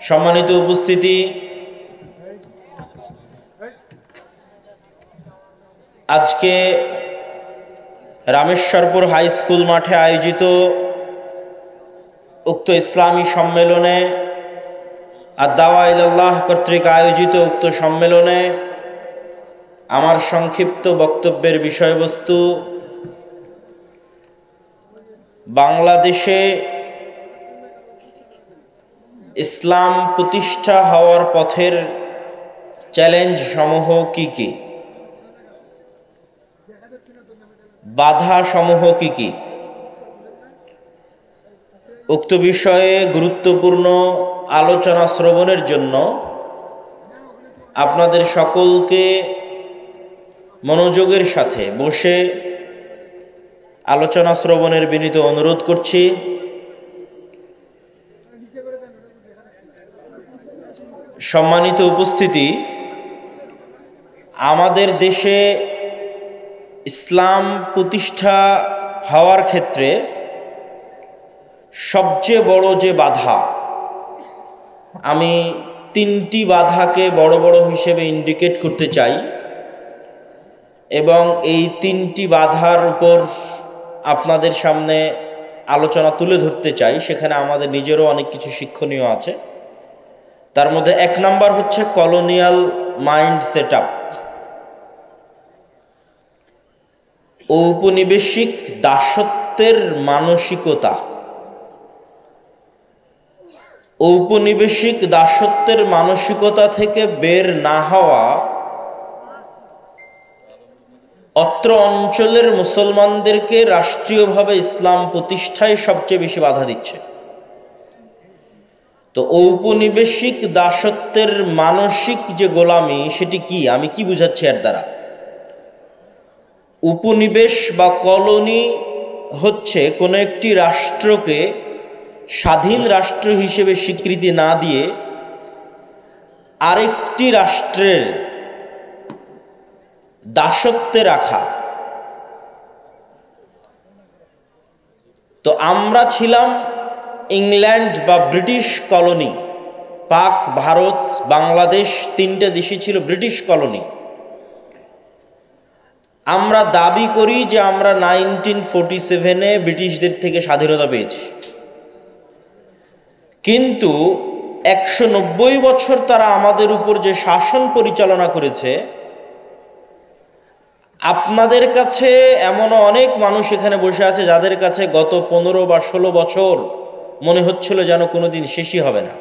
সম্মানিত উপস্থিতি, আজকে রামেশ্বরপুর হাই স্কুল মাঠে আয়োজিত উক্ত ইসলামী সম্মেলনে আদ-দাওয়া ইলাল্লাহ কর্তৃক আয়োজিত উক্ত সম্মেলনে আমার সংক্ষিপ্ত বক্তব্যের বিষয়বস্তু বাংলাদেশে ইসলাম প্রতিষ্ঠা হওয়ার পথের চ্যালেঞ্জ সমূহ কি কি, বাধা সমূহ কি কি। উক্ত বিষয়ে গুরুত্বপূর্ণ আলোচনা শ্রবণের জন্য আপনাদের সকলকে মনোযোগের সাথে বসে আলোচনা শ্রবণের বিনীত অনুরোধ করছি। সম্মানিত উপস্থিতি, আমাদের দেশে ইসলাম প্রতিষ্ঠা হওয়ার ক্ষেত্রে সবচেয়ে বড় যে বাধা, আমি তিনটি বাধাকে বড় বড় হিসেবে ইন্ডিকেট করতে চাই এবং এই তিনটি বাধার উপর আপনাদের সামনে আলোচনা তুলে ধরতে চাই। সেখানে আমাদের নিজেরও অনেক কিছু শিক্ষণীয় আছে। তার মধ্যে এক নাম্বার হচ্ছে কলোনিয়াল মাইন্ড সেট আপ, ঔপনিবেশিক দাসত্বের মানসিকতা। ঔপনিবেশিক দাসত্বের মানসিকতা থেকে বের না হওয়া অত্র অঞ্চলের মুসলমানদেরকে রাষ্ট্রীয়ভাবে ইসলাম প্রতিষ্ঠায় সবচেয়ে বেশি বাধা দিচ্ছে। তো ঔপনিবেশিক দাসত্বের মানসিক যে গোলামি, সেটি কি, আমি কি বুঝাচ্ছি এর দ্বারা? উপনিবেশ বা কলোনি হচ্ছে কোনো একটি রাষ্ট্রকে স্বাধীন রাষ্ট্র হিসেবে স্বীকৃতি না দিয়ে আরেকটি রাষ্ট্রের দাসত্বে রাখা। তো আমরা ছিলাম ইংল্যান্ড বা ব্রিটিশ কলোনি। পাক, ভারত, বাংলাদেশ তিনটে দেশই ছিল ব্রিটিশ কলোনি। আমরা দাবি করি যে আমরা 1947-এ ব্রিটিশদের থেকে স্বাধীনতা পেয়েছি, কিন্তু 190 বছর তারা আমাদের উপর যে শাসন পরিচালনা করেছে, আপনাদের কাছে এমনও অনেক মানুষ এখানে বসে আছে যাদের কাছে গত 15 বা 16 বছর মনে হচ্ছিল যেন কোনোদিন শেষই হবে না।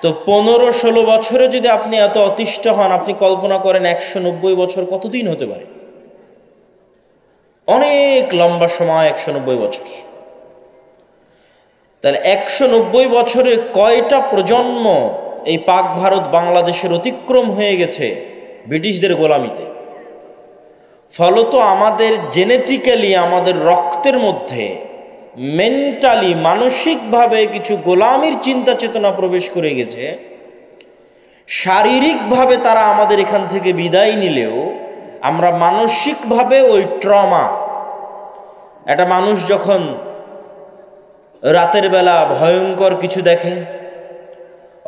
তো 15-16 বছরে যদি আপনি এত অতিষ্ঠ হন, আপনি কল্পনা করেন 190 বছর কতদিন হতে পারে। অনেক লম্বা সময় 190 বছর। তাহলে 190 বছরে কয়টা প্রজন্ম এই পাক ভারত বাংলাদেশের অতিক্রম হয়ে গেছে ব্রিটিশদের গোলামিতে। ফলত আমাদের জেনেটিক্যালি, আমাদের রক্তের মধ্যে মেন্টালি, মানসিকভাবে কিছু গোলামির চিন্তা চেতনা প্রবেশ করে গেছে। শারীরিকভাবে তারা আমাদের এখান থেকে বিদায় নিলেও আমরা মানসিকভাবে ওই ট্রমা, একটা মানুষ যখন রাতের বেলা ভয়ঙ্কর কিছু দেখে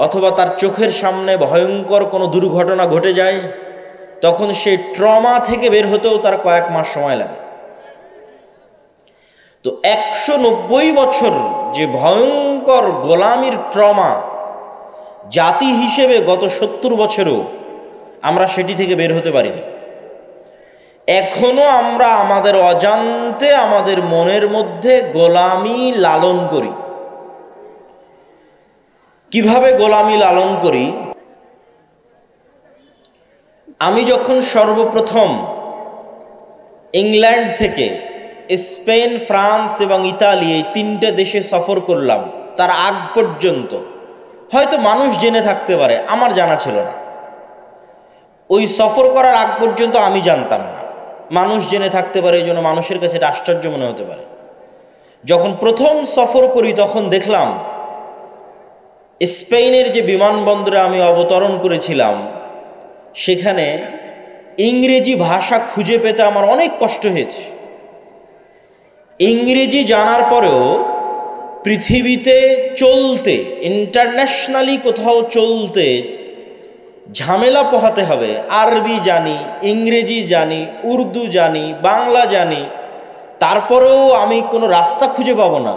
অথবা তার চোখের সামনে ভয়ঙ্কর কোনো দুর্ঘটনা ঘটে যায়, তখন সেই ট্রমা থেকে বের হতেও তার কয়েক মাস সময় লাগে। তো 190 বছর যে ভয়ঙ্কর গোলামির ট্রমা, জাতি হিসেবে গত 70 বছরেও আমরা সেটি থেকে বের হতে পারিনি। এখনো আমরা আমাদের অজান্তে আমাদের মনের মধ্যে গোলামি লালন করি। কিভাবে গোলামি লালন করি? আমি যখন সর্বপ্রথম ইংল্যান্ড থেকে স্পেন, ফ্রান্স এবং ইতালি, এই তিনটে দেশে সফর করলাম, তার আগ পর্যন্ত হয়তো মানুষ জেনে থাকতে পারে, আমার জানা ছিল না। ওই সফর করার আগ পর্যন্ত আমি জানতাম না। মানুষ জেনে থাকতে পারে, এই জন্য মানুষের কাছে এটা আশ্চর্য মনে হতে পারে। যখন প্রথম সফর করি তখন দেখলাম স্পেনের যে বিমানবন্দরে আমি অবতরণ করেছিলাম, সেখানে ইংরেজি ভাষা খুঁজে পেতে আমার অনেক কষ্ট হয়েছে। ইংরেজি জানার পরেও পৃথিবীতে চলতে, ইন্টারন্যাশনালি কোথাও চলতে ঝামেলা পোহাতে হবে। আরবি জানি, ইংরেজি জানি, উর্দু জানি, বাংলা জানি, তারপরেও আমি কোনো রাস্তা খুঁজে পাবো না,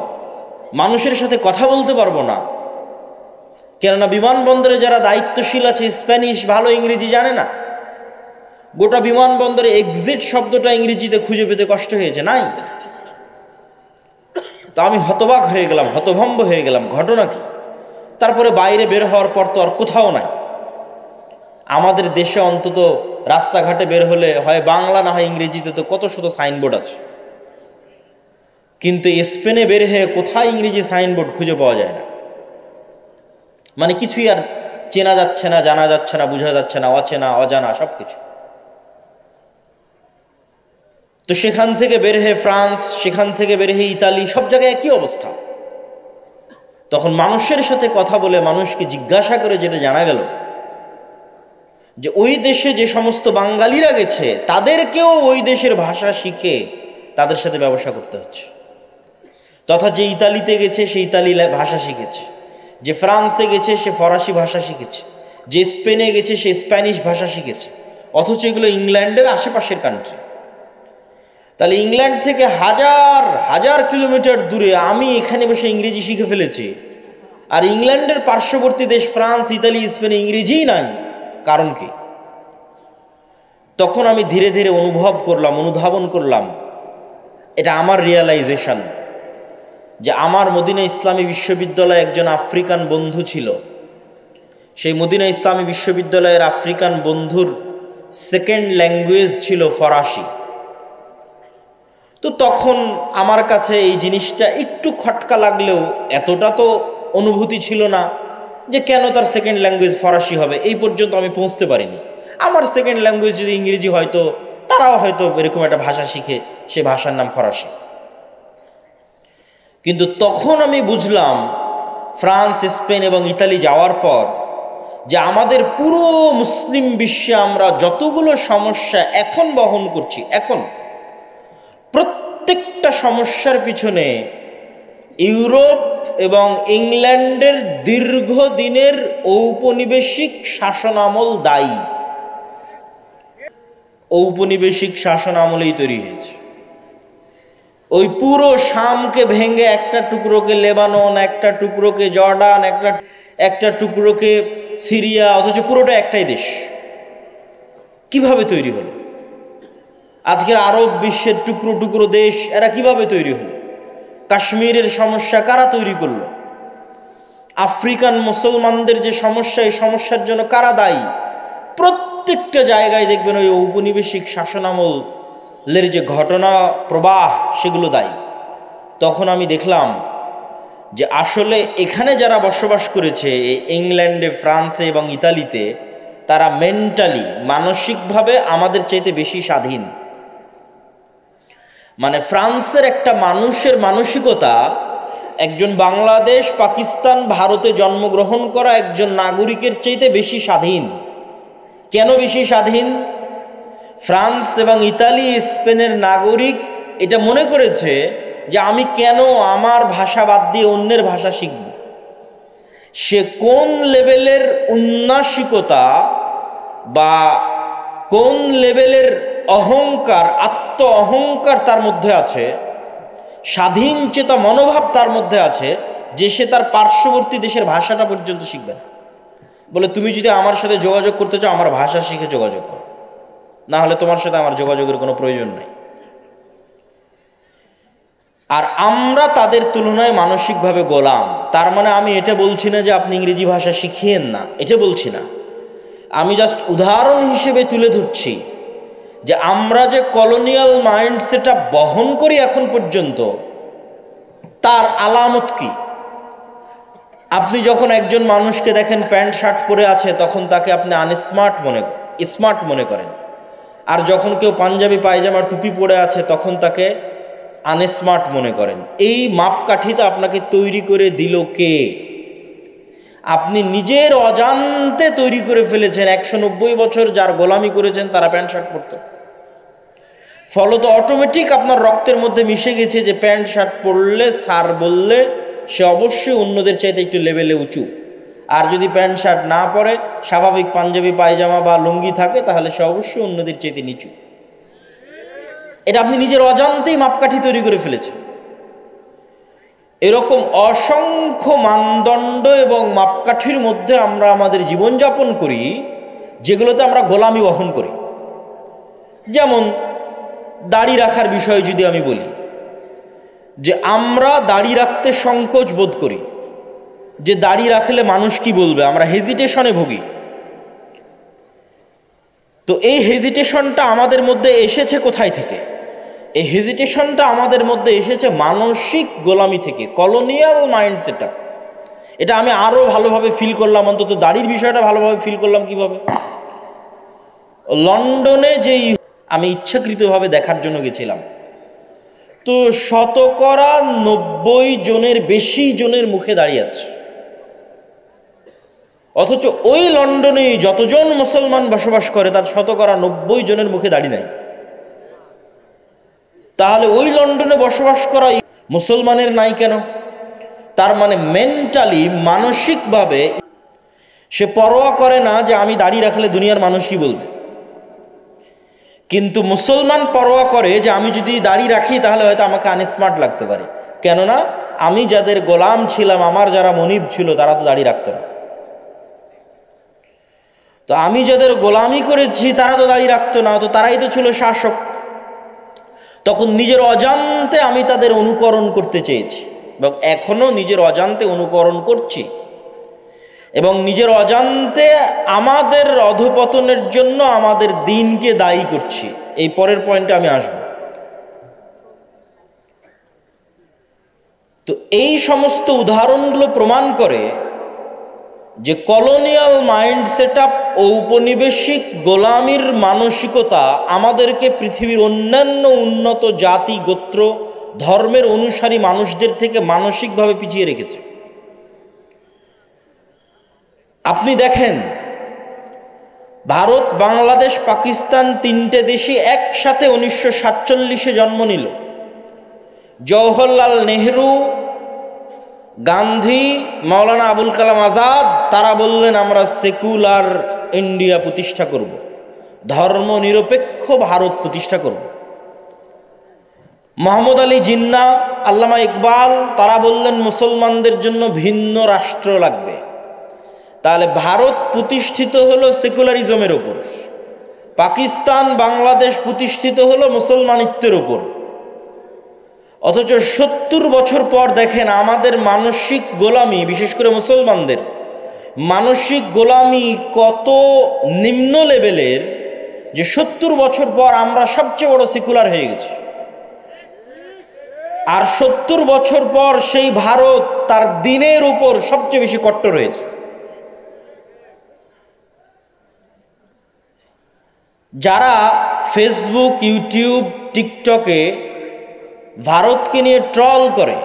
মানুষের সাথে কথা বলতে পারবো না। কেননা বিমানবন্দরে যারা দায়িত্বশীল আছে স্প্যানিশ ভালো, ইংরেজি জানে না। গোটা বিমানবন্দরে এক্সিট শব্দটা ইংরেজিতে খুঁজে পেতে কষ্ট হয়েছে, নাই। তো আমি হতবাক হয়ে গেলাম, হতভম্ব হয়ে গেলাম, ঘটনা কি? তারপরে বাইরে বের হওয়ার পর তো আর কোথাও নাই। আমাদের দেশে অন্তত রাস্তাঘাটে বের হলে হয় বাংলা না হয় ইংরেজিতে তো কত শত সাইনবোর্ড আছে, কিন্তু স্পেনে বের হয়ে কোথায় ইংরেজি সাইনবোর্ড খুঁজে পাওয়া যায় না। মানে কিছুই আর চেনা যাচ্ছে না, জানা যাচ্ছে না, বোঝা যাচ্ছে না, অচেনা অজানা সব কিছু। তো সেখান থেকে বের হয়ে ফ্রান্স, সেখান থেকে বের হয়ে ইতালি, সব জায়গায় একই অবস্থা। তখন মানুষের সাথে কথা বলে মানুষকে জিজ্ঞাসা করে যেটা জানা গেল যে ওই দেশে যে সমস্ত বাঙালিরা গেছে তাদেরকেও ওই দেশের ভাষা শিখে তাদের সাথে ব্যবসা করতে হচ্ছে। তথা যে ইতালিতে গেছে সে ইতালি ভাষা শিখেছে, যে ফ্রান্সে গেছে সে ফরাসি ভাষা শিখেছে, যে স্পেনে গেছে সে স্প্যানিশ ভাষা শিখেছে, অথচ এগুলো ইংল্যান্ডের আশেপাশের কান্ট্রি। তাহলে ইংল্যান্ড থেকে হাজার হাজার কিলোমিটার দূরে আমি এখানে বসে ইংরেজি শিখে ফেলেছি, আর ইংল্যান্ডের পার্শ্ববর্তী দেশ ফ্রান্স, ইতালি, স্পেনে ইংরেজিই নাই। কারণ কি? তখন আমি ধীরে ধীরে অনুধাবন করলাম, এটা আমার রিয়ালাইজেশন, যে আমার মদিনা ইসলামী বিশ্ববিদ্যালয়ে একজন আফ্রিকান বন্ধু ছিল। সেই মদিনা ইসলামী বিশ্ববিদ্যালয়ের আফ্রিকান বন্ধুর সেকেন্ড ল্যাঙ্গুয়েজ ছিল ফরাসি। তো তখন আমার কাছে এই জিনিসটা একটু খটকা লাগলেও এতটা তো অনুভূতি ছিল না যে কেন তার সেকেন্ড ল্যাঙ্গুয়েজ ফরাসি হবে, এই পর্যন্ত আমি পৌঁছতে পারিনি। আমার সেকেন্ড ল্যাঙ্গুয়েজ যদি ইংরেজি হয়তো তারাও হয়তো এরকম একটা ভাষা শিখে, সে ভাষার নাম ফরাসি। কিন্তু তখন আমি বুঝলাম ফ্রান্স, স্পেন এবং ইতালি যাওয়ার পর যে আমাদের পুরো মুসলিম বিশ্বে আমরা যতগুলো সমস্যা এখন বহন করছি, এখন প্রত্যেকটা সমস্যার পিছনে ইউরোপ এবং ইংল্যান্ডের দীর্ঘদিনের ঔপনিবেশিক শাসনামল দায়ী। ঔপনিবেশিক শাসন আমলেই তৈরি হয়েছে। ওই পুরো শামকে ভেঙে একটা টুকরোকে লেবানন, একটা টুকরোকে জর্ডান, একটা টুকরোকে সিরিয়া, অথচ পুরোটা একটাই দেশ। কিভাবে তৈরি হলো? আজকের আরব বিশ্বের টুকরো টুকরো দেশ এরা কিভাবে তৈরি হলো? কাশ্মীরের সমস্যা কারা তৈরি করলো? আফ্রিকান মুসলমানদের যে সমস্যা, এই সমস্যার জন্য কারা দায়ী? প্রত্যেকটা জায়গায় দেখবেন ওই ঔপনিবেশিক শাসনামলের যে ঘটনা প্রবাহ, সেগুলো দায়ী। তখন আমি দেখলাম যে আসলে এখানে যারা বসবাস করেছে ইংল্যান্ডে, ফ্রান্সে এবং ইতালিতে, তারা মেন্টালি, মানসিকভাবে আমাদের চাইতে বেশি স্বাধীন। মানে ফ্রান্সের একটা মানুষের মানসিকতা একজন বাংলাদেশ, পাকিস্তান, ভারতে জন্মগ্রহণ করা একজন নাগরিকের চাইতে বেশি স্বাধীন। কেন বেশি স্বাধীন? ফ্রান্স এবং ইতালি, স্পেনের নাগরিক এটা মনে করেছে যে আমি কেন আমার ভাষা বাদ দিয়ে অন্যের ভাষা শিখব। সে কোন লেভেলের উন্নাসিকতা বা কোন লেভেলের অহংকার, আত্ম অহংকার তার মধ্যে আছে, স্বাধীন চেতা মনোভাব তার মধ্যে আছে, যে সে তার পার্শ্ববর্তী দেশের ভাষাটা পর্যন্ত শিখবে না। বলে তুমি যদি আমার সাথে যোগাযোগ করতে চাও, আমার ভাষা শিখে যোগাযোগ করো, না হলে তোমার সাথে আমার যোগাযোগের কোনো প্রয়োজন নাই। আর আমরা তাদের তুলনায় মানসিকভাবে গোলাম। তার মানে আমি এটা বলছি না যে আপনি ইংরেজি ভাষা শিখিয়েন না, এটা বলছি না। আমি জাস্ট উদাহরণ হিসেবে তুলে ধরছি যে আমরা যে কলোনিয়াল মাইন্ডসেটটা বহন করি এখন পর্যন্ত, তার আলামত কি? আপনি যখন একজন মানুষকে দেখেন প্যান্ট শার্ট পরে আছে, তখন তাকে আপনি স্মার্ট মনে করেন। আর যখন কেউ পাঞ্জাবি পায়জামা টুপি পরে আছে, তখন তাকে আনস্মার্ট মনে করেন। এই মাপকাঠিটা আপনাকে তৈরি করে দিল কে? আপনি নিজের অজান্তে তৈরি করে ফেলেছেন। 190 বছর যার গোলামি করেছেন তারা প্যান্ট শার্ট পরত, ফলত অটোমেটিক আপনার রক্তের মধ্যে মিশে গেছে যে প্যান্ট শার্ট পরলে, স্যার বললে সে অবশ্যই অন্যদের চাইতে একটু লেভেলে উঁচু। আর যদি প্যান্ট শার্ট না পরে, স্বাভাবিক পাঞ্জাবি পায়জামা বা লুঙ্গি থাকে, তাহলে সে অবশ্যই অন্যদের চাইতে নিচু। এটা আপনি নিজের অজান্তেই মাপকাঠি তৈরি করে ফেলেছেন। এরকম অসংখ্য মানদণ্ড এবং মাপকাঠির মধ্যে আমরা আমাদের জীবনযাপন করি, যেগুলোতে আমরা গোলামি বহন করি। যেমন দাড়ি রাখার বিষয়ে যদি আমি বলি, যে আমরা দাড়ি রাখতে সংকোচ বোধ করি, যে দাড়ি রাখলে মানুষ কি বলবে, আমরা হেজিটেশনে ভুগি। তো এই হেজিটেশনটা আমাদের মধ্যে এসেছে কোথায় থেকে? এই হেজিটেশনটা আমাদের মধ্যে এসেছে মানসিক গোলামি থেকে, কলোনিয়াল মাইন্ড সেটআপ। এটা আমি আরও ভালোভাবে ফিল করলাম, অন্তত দাড়ির বিষয়টা ভালোভাবে ফিল করলাম কিভাবে? লন্ডনে যেই আমি ইচ্ছাকৃতভাবে দেখার জন্য গেছিলাম, তো 90% জনের বেশি জনের মুখে দাঁড়িয়ে আছে, অথচ ওই লন্ডনে যতজন মুসলমান বসবাস করে তার 90% জনের মুখে দাড়ি নাই। তাহলে ওই লন্ডনে বসবাস করা মুসলমানের নাই কেন? তার মানে মেন্টালি, মানসিকভাবে সে পরোয়া করে না যে আমি দাড়ি রাখলে দুনিয়ার মানুষ কি বলবে। কিন্তু মুসলমান পরোয়া করে যে আমি যদি দাড়ি রাখি তাহলে হয়তো আমাকে আনস্মার্ট লাগতে পারে, কেননা আমি যাদের গোলাম ছিলাম, আমার যারা মনিব ছিল, তারা তো দাড়ি রাখত না। তো আমি যাদের গোলামি করেছি তারা তো দাড়ি রাখতো না, তো তারাই তো ছিল শাসক। তখন নিজের অজান্তে আমি তাদের অনুকরণ করতে চেয়েছি, এবং এখনো নিজের অজান্তে অনুকরণ করছি, এবং নিজের অজান্তে আমাদের অধপতনের জন্য আমাদের দিনকে দায়ী করছি। এই পরের পয়েন্টে আমি আসব। তো এই সমস্ত উদাহরণগুলো প্রমাণ করে যে কলোনিয়াল মাইন্ড সেটআপ, ঔপনিবেশিক গোলামির মানসিকতা আমাদেরকে পৃথিবীর অন্যান্য উন্নত জাতি, গোত্র, ধর্মের অনুসারী মানুষদের থেকে মানসিকভাবে পিছিয়ে রেখেছে। আপনি দেখেন, ভারত, বাংলাদেশ, পাকিস্তান, তিনটে দেশই একসাথে 1947-এ জন্ম নিল। জওহরলাল নেহরু, গান্ধী, মাওলানা আবুল কালাম আজাদ, তারা বললেন আমরা সেকুলার ইন্ডিয়া প্রতিষ্ঠা করব, ধর্ম নিরপেক্ষ ভারত প্রতিষ্ঠা করব। মোহাম্মদ আলী জিন্না, আল্লামা ইকবাল, তারা বললেন মুসলমানদের জন্য ভিন্ন রাষ্ট্র লাগবে। তাহলে ভারত প্রতিষ্ঠিত হলো সেকুলারিজমের উপর, পাকিস্তান, বাংলাদেশ প্রতিষ্ঠিত হলো মুসলমানিত্বের উপর। অথচ 70 বছর পর দেখেন আমাদের মানসিক গোলামি, বিশেষ করে মুসলমানদের মানসিক গোলামি কত নিম্ন লেভেলের, যে 70 বছর পর আমরা সবচেয়ে বড় সেকুলার হয়ে গেছি। আর 70 বছর পর সেই ভারত তার দিনের উপর সবচেয়ে বেশি কট্টর হয়েছে। যারা ফেসবুক, ইউটিউব, টিকটকে ভারতকে নিয়ে ট্রল করে,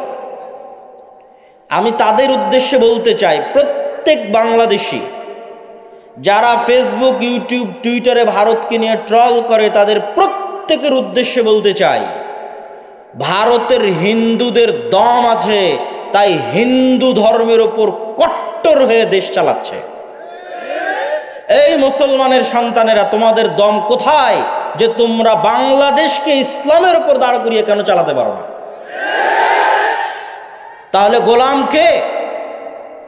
আমি তাদের উদ্দেশ্যে বলতে চাই, প্রত্যেক বাংলাদেশি যারা ফেসবুক, ইউটিউব, টুইটারে ভারতকে নিয়ে ট্রল করে, তাদের প্রত্যেকের উদ্দেশ্যে বলতে চাই, ভারতের হিন্দুদের দম আছে, তাই হিন্দু ধর্মের ওপর কট্টর হয়ে দেশ চালাচ্ছে। এই মুসলমানের সন্তানেরা, তোমাদের দম কোথায় যে তোমরা বাংলাদেশকে ইসলামের উপর দাঁড় করিয়ে কেন চালাতে পারো না? তাহলে গোলাম কে?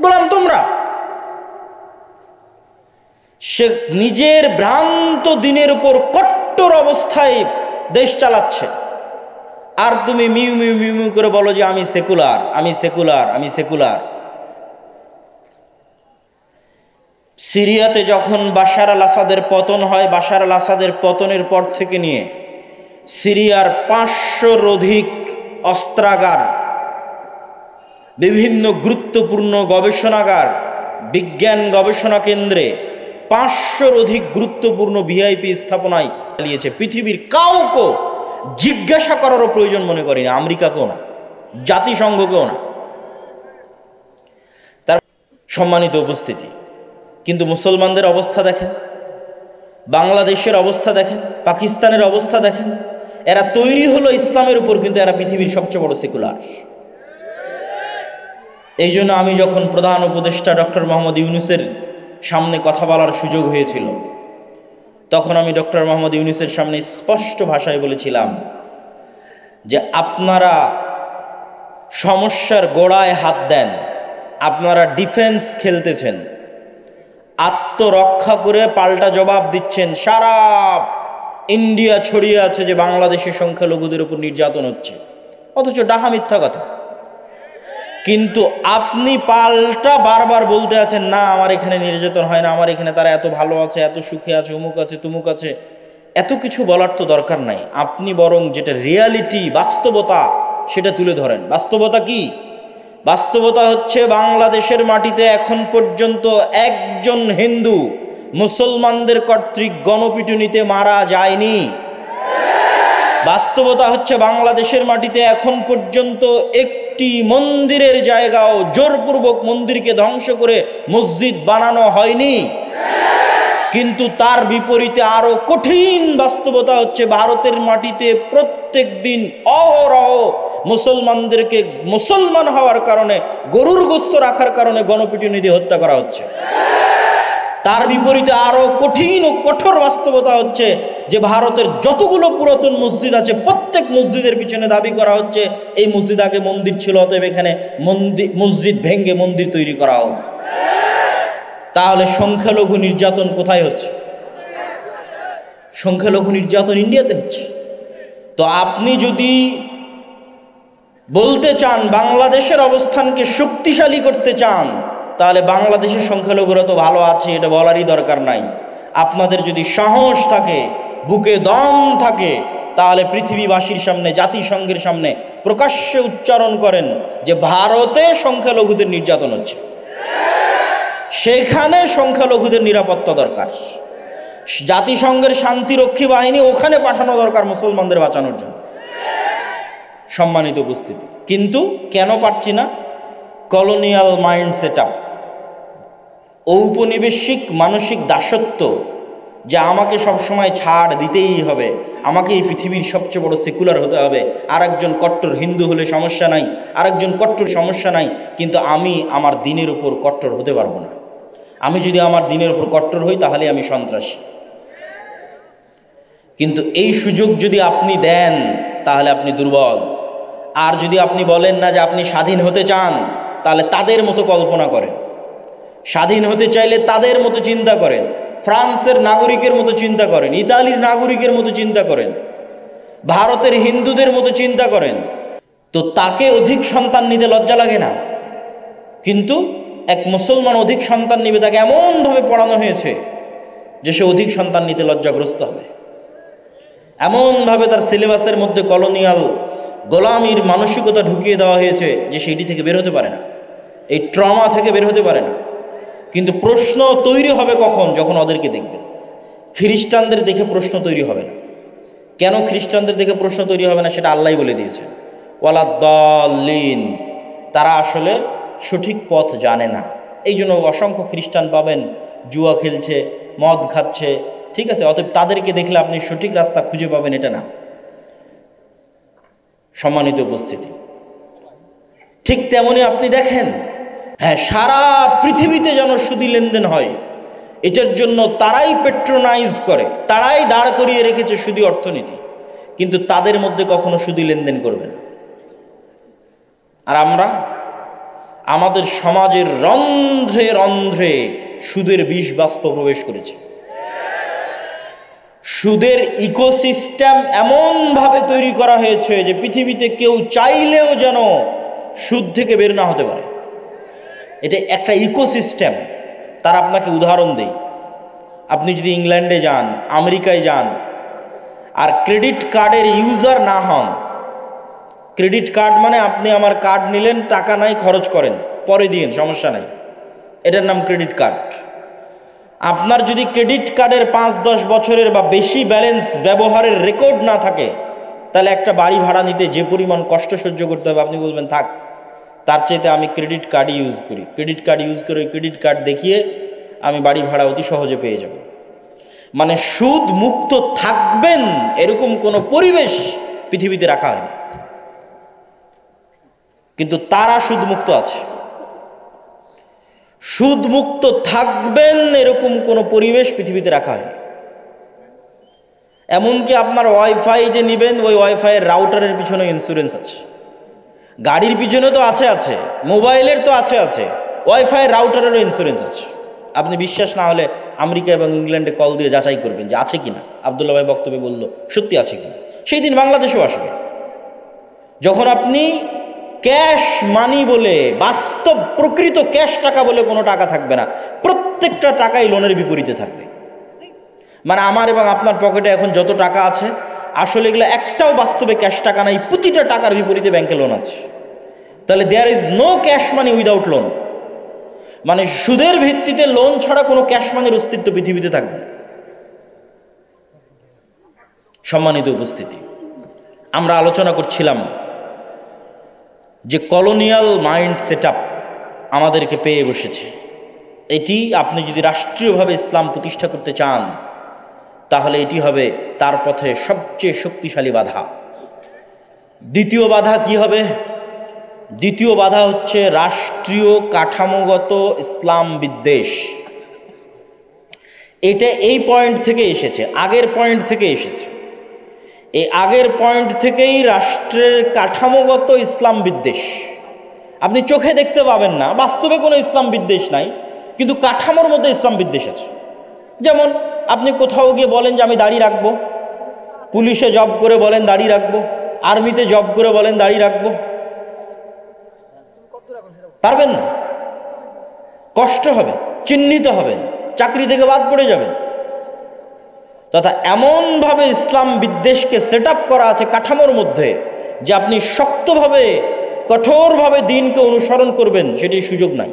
গোলাম তোমরা। সে নিজের ভ্রান্ত দিনের উপর কট্টর অবস্থায় দেশ চালাচ্ছে, আর তুমি মিউ মিউ মিউ মিউ করে বলো যে আমি সেকুলার, আমি সেকুলার, আমি সেকুলার। সিরিয়াতে যখন বাশার আল আসাদের পতন হয়, বাশার আল আসাদের পতনের পর থেকে নিয়ে সিরিয়ার 500-র অধিক অস্ত্রাগার, বিভিন্ন গুরুত্বপূর্ণ গবেষণাগার, বিজ্ঞান গবেষণা কেন্দ্রে 500-র অধিক গুরুত্বপূর্ণ ভিআইপি স্থাপনায় চালিয়েছে। পৃথিবীর কাউকে জিজ্ঞাসা করারও প্রয়োজন মনে করি না, আমেরিকাকেও না, জাতিসংঘকেও না। তার সম্মানিত উপস্থিতি, কিন্তু মুসলমানদের অবস্থা দেখেন, বাংলাদেশের অবস্থা দেখেন, পাকিস্তানের অবস্থা দেখেন। এরা তৈরি হলো ইসলামের উপর, কিন্তু এরা পৃথিবীর সবচেয়ে বড় সেকুলার। এই জন্য আমি যখন প্রধান উপদেষ্টা ডক্টর মোহাম্মদ ইউনূসের সামনে কথা বলার সুযোগ হয়েছিল, তখন আমি ডক্টর মোহাম্মদ ইউনূসের সামনে স্পষ্ট ভাষায় বলেছিলাম যে আপনারা সমস্যার গোড়ায় হাত দেন, আপনারা ডিফেন্স খেলতেছেন, আত্মরক্ষা করে পাল্টা জবাব দিচ্ছেন। সারা ইন্ডিয়া ছড়িয়ে আছে যে বাংলাদেশের সংখ্যালঘুদের উপর নির্যাতন হচ্ছে, অথচ ডাহা মিথ্যা কথা। কিন্তু আপনি পাল্টা বারবার বলতে আছেন, না আমার এখানে নির্যাতন হয় না, আমার এখানে তারা এত ভালো আছে, এত সুখে আছে, অমুক আছে তুমুক আছে। এত কিছু বলার তো দরকার নাই, আপনি বরং যেটা রিয়ালিটি, বাস্তবতা, সেটা তুলে ধরেন। বাস্তবতা কি? বাস্তবতা হচ্ছে বাংলাদেশের মাটিতে এখন পর্যন্ত একজন হিন্দু মুসলমানদের কর্তৃক গণপিটুনিতে মারা যায়নি। বাস্তবতা হচ্ছে বাংলাদেশের মাটিতে এখন পর্যন্ত একটি মন্দিরের জায়গাও জোরপূর্বক মন্দিরকে ধ্বংস করে মসজিদ বানানো হয়নি। কিন্তু তার বিপরীতে আরো কঠিন বাস্তবতা হচ্ছে ভারতের মাটিতে প্রত্যেক দিন অহরহ মুসলমানদেরকে মুসলমান হওয়ার কারণে, গরুর গোশত রাখার কারণে গণপিটুনি দিয়ে হত্যা করা হচ্ছে। তার বিপরীতে আরো কঠিন ও কঠোর বাস্তবতা হচ্ছে যে ভারতের যতগুলো পুরাতন মসজিদ আছে প্রত্যেক মসজিদের পিছনে দাবি করা হচ্ছে এই মসজিদ আগে মন্দির ছিল, অতএব এখানে মসজিদ ভেঙ্গে মন্দির তৈরি করা হোক। তাহলে সংখ্যালঘু নির্যাতন কোথায় হচ্ছে? সংখ্যালঘু নির্যাতন ইন্ডিয়াতে হচ্ছে। তো আপনি যদি বলতে চান বাংলাদেশের অবস্থানকে শক্তিশালী করতে চান, তাহলে বাংলাদেশের সংখ্যালঘুরা তো ভালো আছে এটা বলারই দরকার নাই। আপনাদের যদি সাহস থাকে, বুকে দম থাকে, তাহলে পৃথিবীবাসীর সামনে, জাতিসংঘের সামনে প্রকাশ্যে উচ্চারণ করেন যে ভারতে সংখ্যালঘুদের নির্যাতন হচ্ছে, সেখানে সংখ্যালঘুদের নিরাপত্তা দরকার, জাতিসংঘের শান্তিরক্ষী বাহিনী ওখানে পাঠানো দরকার মুসলমানদের বাঁচানোর জন্য। সম্মানিত উপস্থিতি, কিন্তু কেন পারছি না? কলোনিয়াল মাইন্ড সেট আপ, ঔপনিবেশিক মানসিক দাসত্ব, যে আমাকে সবসময় ছাড় দিতেই হবে, আমাকে এই পৃথিবীর সবচেয়ে বড় সেকুলার হতে হবে, আরেকজন কট্টর হিন্দু হলে সমস্যা নাই, আরেকজন কট্টর সমস্যা নাই, কিন্তু আমি আমার দিনের উপর কট্টর হতে পারবো না। আমি যদি আমার দিনের উপর কট্টর হই তাহলে আমি সন্ত্রাসী। কিন্তু এই সুযোগ যদি আপনি দেন তাহলে আপনি দুর্বল। আর যদি আপনি বলেন না যে আপনি স্বাধীন হতে চান, তাহলে তাদের মতো কল্পনা করেন, স্বাধীন হতে চাইলে তাদের মতো চিন্তা করেন, ফ্রান্সের নাগরিকের মতো চিন্তা করেন, ইতালির নাগরিকের মতো চিন্তা করেন, ভারতের হিন্দুদের মতো চিন্তা করেন। তো তাকে অধিক সন্তান নিতে লজ্জা লাগে না, কিন্তু এক মুসলমান অধিক সন্তান নিবে, তাকে এমনভাবে পড়ানো হয়েছে যে সে অধিক সন্তান নিতে লজ্জাগ্রস্ত হবে। এমনভাবে তার সিলেবাসের মধ্যে কলোনিয়াল গোলামির মানসিকতা ঢুকিয়ে দেওয়া হয়েছে যে সেটি থেকে বের হতে পারে না, এই ট্রমা থেকে বের হতে পারে না। কিন্তু প্রশ্ন তৈরি হবে কখন? যখন ওদেরকে দেখবেন। খ্রিস্টানদের দেখে প্রশ্ন তৈরি হবে না। কেন খ্রিস্টানদের দেখে প্রশ্ন তৈরি হবে না সেটা আল্লাহই বলে দিয়েছে, ওয়ালাদ্দাল্লিন, তারা আসলে সঠিক পথ জানে না। এই জন্য অসংখ্য খ্রিস্টান পাবেন জুয়া খেলছে, মদ খাচ্ছে, ঠিক আছে? অতএব তাদেরকে দেখলে আপনি সঠিক রাস্তা খুঁজে পাবেন এটা না। সম্মানিত উপস্থিতি, ঠিক তেমনি আপনি দেখেন, হ্যাঁ, সারা পৃথিবীতে যেন সুদী লেনদেন হয়, এটার জন্য তারাই পেট্রোনাইজ করে, তারাই দাঁড় করিয়ে রেখেছে সুদী অর্থনীতি, কিন্তু তাদের মধ্যে কখনো সুদী লেনদেন করবে না। আর আমরা আমাদের সমাজের রন্ধ্রে রন্ধ্রে সুদের বিষ বাষ্প প্রবেশ করেছে। সুদের ইকোসিস্টেম এমনভাবে তৈরি করা হয়েছে যে পৃথিবীতে কেউ চাইলেও যেন সুদ থেকে বের না হতে পারে। এটা একটা ইকোসিস্টেম। তার আপনাকে উদাহরণ দেই, আপনি যদি ইংল্যান্ডে যান, আমেরিকায় যান, আর ক্রেডিট কার্ডের ইউজার না হন, ক্রেডিট কার্ড মানে আপনি আমার কার্ড নিলেন, টাকা নাই, খরচ করেন, পরে দিন, সমস্যা নাই, এটার নাম ক্রেডিট কার্ড। আপনার যদি ক্রেডিট কার্ডের 5-10 বছরের বা বেশি ব্যালেন্স ব্যবহারের রেকর্ড না থাকে, তাহলে একটা বাড়ি ভাড়া নিতে যে পরিমাণ কষ্ট সহ্য করতে হবে, আপনি বলবেন থাক, তার চাইতে আমি ক্রেডিট কার্ডই ইউজ করি। ক্রেডিট কার্ড ইউজ করে ওই ক্রেডিট কার্ড দেখিয়ে আমি বাড়ি ভাড়া অতি সহজে পেয়ে যাব। মানে সুদ মুক্ত থাকবেন এরকম কোনো পরিবেশ পৃথিবীতে রাখা হয়নি, কিন্তু তারা সুদ মুক্ত আছে। সুদমুক্ত থাকবেন এরকম কোনো পরিবেশ পৃথিবীতে রাখা হয়নি। এমনকি আপনার ওয়াইফাই যে নেবেন, ওই ওয়াইফাইয়ের রাউটারের পিছনে ইন্স্যুরেন্স আছে, গাড়ির পিছনে তো আছে, মোবাইলের তো আছে, ওয়াইফাইয়ের রাউটারেরও ইন্স্যুরেন্স আছে। আপনি বিশ্বাস না হলে আমেরিকা এবং ইংল্যান্ডে কল দিয়ে যাচাই করবেন যে আছে কিনা। আবদুল্লাহ ভাই বক্তব্যে বলল সত্যি আছে কিনা। সেই দিন বাংলাদেশেও আসবে যখন আপনি ক্যাশ মানি বলে, বাস্তব প্রকৃত ক্যাশ টাকা বলে কোনো টাকা থাকবে না, প্রত্যেকটা টাকাই লোনের বিপরীতে থাকবে। মানে আমার এবং আপনার পকেটে এখন যত টাকা আছে, আসলে এগুলো একটাও বাস্তবে ক্যাশ টাকা নাই, প্রতিটা টাকার বিপরীতে ব্যাংকে লোন আছে। তাহলে there is no cash money without loan. মানে সুদের ভিত্তিতে লোন ছাড়া কোনো ক্যাশ মানির অস্তিত্ব পৃথিবীতে থাকবে না। সম্মানিত উপস্থিতি, আমরা আলোচনা করছিলাম যে কলোনিয়াল মাইন্ড সেটআপ আমাদেরকে পেয়ে বসেছে। এটি আপনি যদি রাষ্ট্রীয়ভাবে ইসলাম প্রতিষ্ঠা করতে চান, তাহলে এটি হবে তার পথে সবচেয়ে শক্তিশালী বাধা। দ্বিতীয় বাধা কি হবে? দ্বিতীয় বাধা হচ্ছে রাষ্ট্রীয় কাঠামোগত ইসলাম বিদ্বেষ। এটা এই পয়েন্ট থেকে এসেছে, আগের পয়েন্ট থেকে এসেছে। এই আগের পয়েন্ট থেকেই রাষ্ট্রের কাঠামোগত ইসলাম বিদ্বেষ। আপনি চোখে দেখতে পাবেন না, বাস্তবে কোনো ইসলাম বিদ্বেষ নাই, কিন্তু কাঠামোর মধ্যে ইসলাম বিদ্বেষ আছে। যেমন আপনি কোথাও গিয়ে বলেন যে আমি দাড়ি রাখবো, পুলিশে জব করে বলেন দাড়ি রাখবো, আর্মিতে জব করে বলেন দাড়ি রাখবো, পারবেন না, কষ্ট হবে, চিহ্নিত হবেন, চাকরি থেকে বাদ পড়ে যাবেন। তথা এমনভাবে ইসলাম বিদ্বেষকে সেট আপ করা আছে কাঠামোর মধ্যে যে আপনি শক্তভাবে কঠোরভাবে দিনকে অনুসরণ করবেন সেটি সুযোগ নাই।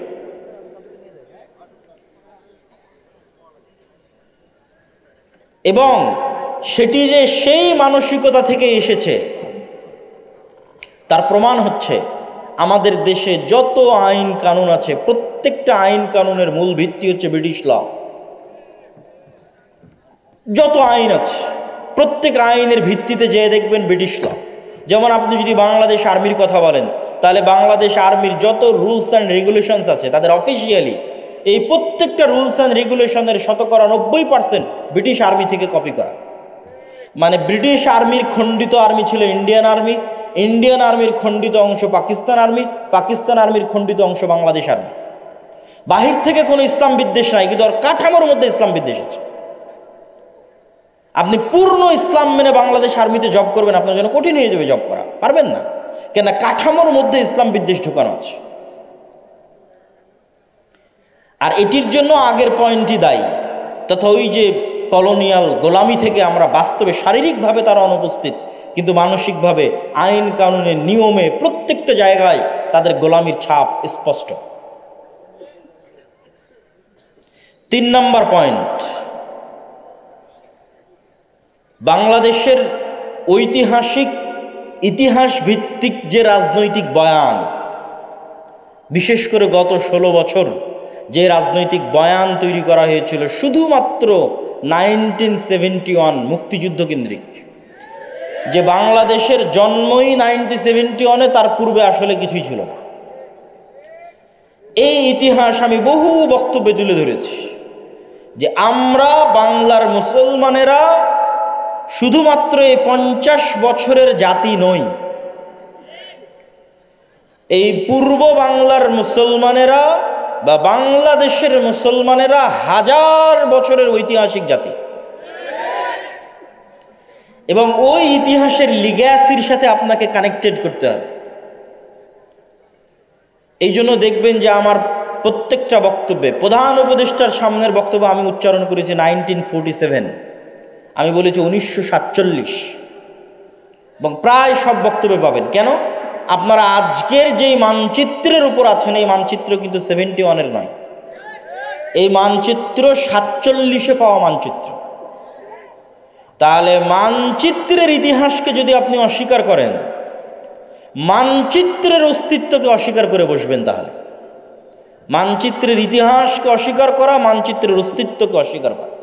এবং সেটি যে সেই মানসিকতা থেকে এসেছে তার প্রমাণ হচ্ছে আমাদের দেশে যত আইন কানুন আছে, প্রত্যেকটা আইন কানুনের মূল ভিত্তি হচ্ছে ব্রিটিশ ল। যত আইন আছে প্রত্যেক আইনের ভিত্তিতে যেয়ে দেখবেন ব্রিটিশ ল। যেমন আপনি যদি বাংলাদেশ আর্মির কথা বলেন, তাহলে বাংলাদেশ আর্মির যত রুলস অ্যান্ড রেগুলেশনস আছে তাদের অফিসিয়ালি এই প্রত্যেকটা রুলস অ্যান্ড রেগুলেশনের 90% ব্রিটিশ আর্মি থেকে কপি করা। মানে ব্রিটিশ আর্মির খণ্ডিত আর্মি ছিল ইন্ডিয়ান আর্মি, ইন্ডিয়ান আর্মির খণ্ডিত অংশ পাকিস্তান আর্মি, পাকিস্তান আর্মির খণ্ডিত অংশ বাংলাদেশ আর্মি। বাহির থেকে কোনো ইসলাম বিদ্বেষ নাই, কিন্তু ওর কাঠামোর মধ্যে ইসলাম বিদ্বেষ আছে। আপনি পূর্ণ ইসলাম মেনে বাংলাদেশ আর্মিতে জব করবেন, আপনার জন্য কঠিন হয়ে যাবে জব করা, পারবেন না, কেন কাঠামোর মধ্যে ইসলাম বিদ্বেষ ঢুকানো আছে। আর এটির জন্য আগের পয়েন্টই দায়ী, তথা ওই যে কলোনিয়াল গোলামি থেকে আমরা বাস্তবে শারীরিকভাবে তারা অনুপস্থিত, কিন্তু মানসিকভাবে আইন কানুনের নিয়মে প্রত্যেকটা জায়গায় তাদের গোলামির ছাপ স্পষ্ট। 3 নম্বর পয়েন্ট, বাংলাদেশের ঐতিহাসিক ইতিহাস ভিত্তিক যে রাজনৈতিক বয়ান, বিশেষ করে গত 16 বছর যে রাজনৈতিক বয়ান তৈরি করা হয়েছিল শুধুমাত্র 1971 মুক্তিযুদ্ধ কেন্দ্রিক, যে বাংলাদেশের জন্মই 1971-এ, তার পূর্বে আসলে কিছুই ছিল না। এই ইতিহাস আমি বহু বক্তব্যে তুলে ধরেছি যে আমরা বাংলার মুসলমানেরা শুধুমাত্র এই 50 বছরের জাতি নই, এই পূর্ব বাংলার মুসলমানেরা বা বাংলাদেশের মুসলমানেরা 1000 বছরের ঐতিহাসিক জাতি। এবং ওই ইতিহাসের লিগ্যাসির সাথে আপনাকে কানেক্টেড করতে হবে। এই জন্য দেখবেন যে আমার প্রত্যেকটা বক্তব্যে প্রধান উপদেষ্টার সামনের বক্তব্য আমি উচ্চারণ করেছি 1947, আমি বলেছি 1947, এবং প্রায় সব বক্তব্যে পাবেন। কেন? আপনারা আজকের যেই মানচিত্রের উপর আছেন, এই মানচিত্র কিন্তু 71-এর নয়, এই মানচিত্র 47-এ পাওয়া মানচিত্র। তাহলে মানচিত্রের ইতিহাসকে যদি আপনি অস্বীকার করেন, মানচিত্রের অস্তিত্বকে অস্বীকার করে বসবেন, তাহলে মানচিত্রের ইতিহাসকে অস্বীকার করা, মানচিত্রের অস্তিত্বকে অস্বীকার করা,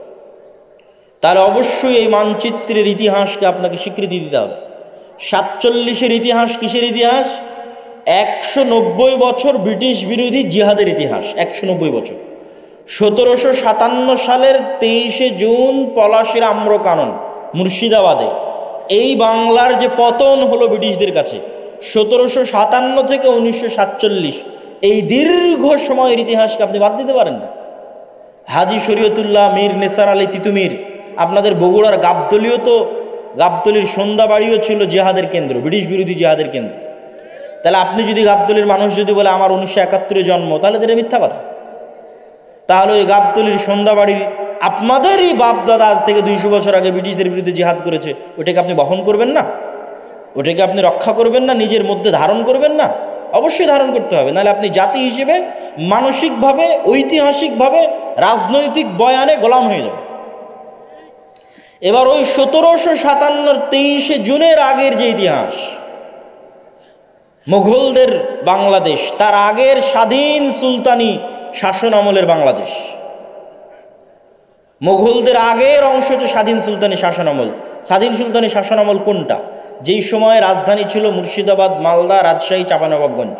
তাহলে অবশ্যই এই মানচিত্রের ইতিহাসকে আপনাকে স্বীকৃতি দিতে হবে। 47-এর ইতিহাস কিসের ইতিহাস? 190 বছর ব্রিটিশ বিরোধী জিহাদের ইতিহাস, 190 বছর। 1757 সালের 23শে জুন পলাশির আম্রকানন মুর্শিদাবাদে এই বাংলার যে পতন হলো ব্রিটিশদের কাছে, 1757 থেকে 1947 এই দীর্ঘ সময়ের ইতিহাসকে আপনি বাদ দিতে পারেন না। হাজী শরীয়তুল্লাহ মীর নেসার আলী তিতুমির, আপনাদের বগুড়ার গাবতলীর সন্ধ্যাবাড়িও ছিল জিহাদের কেন্দ্র, ব্রিটিশ বিরোধী জিহাদের কেন্দ্র। তাহলে আপনি যদি গাবতলীর মানুষ যদি বলে আমার 1971 জন্ম, তাহলে তো এটা মিথ্যা কথা। তাহলে ওই গাবতলীর সন্ধ্যাবাড়ির আপনাদেরই বাপদাদা আজ থেকে 200 বছর আগে ব্রিটিশদের বিরুদ্ধে জিহাদ করেছে, ওটাকে আপনি বহন করবেন না? ওটাকে আপনি রক্ষা করবেন না? নিজের মধ্যে ধারণ করবেন না? অবশ্যই ধারণ করতে হবে, নাহলে আপনি জাতি হিসেবে মানসিকভাবে, ঐতিহাসিকভাবে, রাজনৈতিক বয়ানে গোলাম হয়ে যাবেন। এবার ওই 1757 23শে জুনের আগের যে ইতিহাস, মুঘলদের বাংলাদেশ, তার আগের স্বাধীন সুলতানি শাসন আমলের বাংলাদেশ, মুঘলদের আগের অংশ হচ্ছে স্বাধীন সুলতানি শাসন আমল। স্বাধীন সুলতানি শাসন আমল কোনটা? যেই সময় রাজধানী ছিল মুর্শিদাবাদ, মালদা, রাজশাহী, চাঁপানবাবগঞ্জ,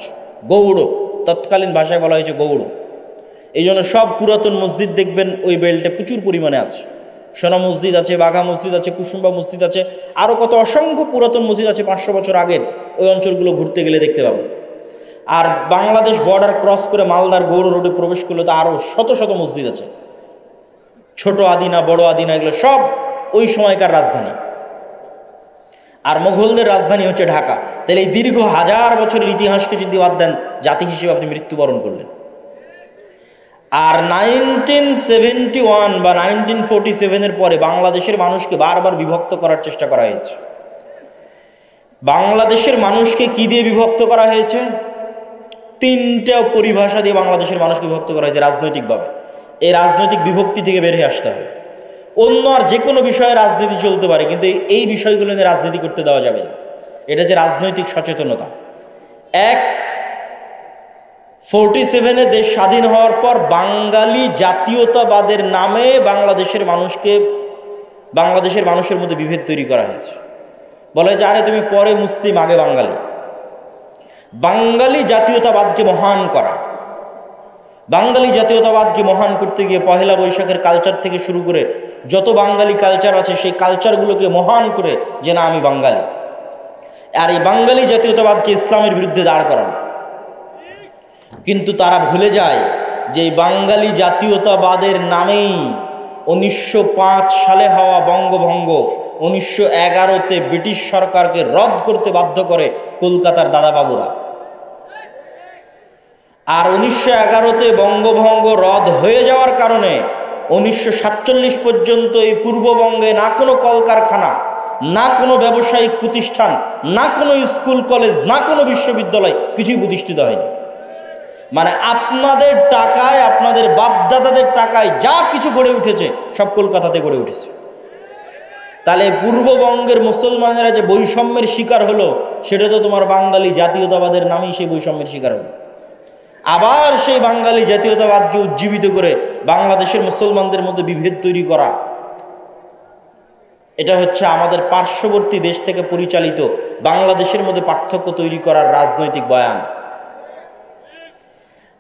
গৌড়, তৎকালীন ভাষায় বলা হয়েছে গৌড়। এই জন্য সব পুরাতন মসজিদ দেখবেন ওই বেল্টে প্রচুর পরিমাণে আছে। সোনা মসজিদ আছে, বাঘা মসজিদ আছে, কুসুম্বা মসজিদ আছে, আরও কত অসংখ্য পুরাতন মসজিদ আছে 500 বছর আগের। ওই অঞ্চলগুলো ঘুরতে গেলে দেখতে পাবেন। আর বাংলাদেশ বর্ডার ক্রস করে মালদার গৌড় রোডে প্রবেশ করলে তো আরও শত শত মসজিদ আছে, ছোট আদিনা, বড় আদিনা, এগুলো সব ওই সময়কার রাজধানী। আর মুঘলদের রাজধানী হচ্ছে ঢাকা। তাহলে এই দীর্ঘ 1000 বছরের ইতিহাসকে যদি বাদ দেন, জাতি হিসেবে আপনি মৃত্যুবরণ করলেন। আর 1971 বা 1947 পরে বাংলাদেশের মানুষকে বারবার বিভক্ত করার চেষ্টা করা হয়েছে। বাংলাদেশের মানুষকে কি দিয়ে বিভক্ত করা হয়েছে? 3টা পরিভাষা দিয়ে বাংলাদেশের মানুষকে বিভক্ত করা হয়েছে রাজনৈতিকভাবে। এই রাজনৈতিক বিভক্তি থেকে বের হয়ে আসতে হবে। অন্য আর যে কোনো বিষয়ে রাজনীতি চলতে পারে, কিন্তু এই বিষয়গুলো নিয়ে রাজনীতি করতে দেওয়া যাবে না। এটা যে রাজনৈতিক সচেতনতা। 47-এ দেশ স্বাধীন হওয়ার পর বাঙালি জাতীয়তাবাদের নামে বাংলাদেশের মানুষের মধ্যে বিভেদ তৈরি করা হয়েছে। বলা হয়েছে, আরে তুমি পরে মুসলিম, আগে বাঙালি। বাঙালি জাতীয়তাবাদকে মহান করা, বাঙালি জাতীয়তাবাদকে মহান করতে গিয়ে পহেলা বৈশাখের কালচার থেকে শুরু করে যত বাঙালি কালচার আছে, সেই কালচারগুলোকে মহান করে যে না আমি বাঙালি। আর এই বাঙালি জাতীয়তাবাদকে ইসলামের বিরুদ্ধে দাঁড় করানো। কিন্তু তারা ভুলে যায় যে এই বাঙালি জাতীয়তাবাদের নামেই 1905 সালে হওয়া বঙ্গভঙ্গ 1911-তে ব্রিটিশ সরকারকে রদ করতে বাধ্য করে কলকাতার দাদাবাবুরা। আর 1911-তে বঙ্গভঙ্গ রদ হয়ে যাওয়ার কারণে 1947 পর্যন্ত এই পূর্ববঙ্গে না কোনো কলকারখানা, না কোনো ব্যবসায়িক প্রতিষ্ঠান, না কোনো স্কুল কলেজ, না কোনো বিশ্ববিদ্যালয়, কিছুই প্রতিষ্ঠিত হয়নি। মানে আপনাদের টাকায়, আপনাদের বাপদাদাদের টাকায় যা কিছু গড়ে উঠেছে সব কলকাতাতে গড়ে উঠেছে। তাহলে পূর্ববঙ্গের মুসলমানেরা যে বৈষম্যের শিকার হলো, সেটা তো তোমার বাঙালি জাতীয়তাবাদের নামেই সেই বৈষম্যের শিকার হলো। আবার সেই বাঙালি জাতীয়তাবাদকে উজ্জীবিত করে বাংলাদেশের মুসলমানদের মধ্যে বিভেদ তৈরি করা, এটা হচ্ছে আমাদের পার্শ্ববর্তী দেশ থেকে পরিচালিত বাংলাদেশের মধ্যে পার্থক্য তৈরি করার রাজনৈতিক বয়ান।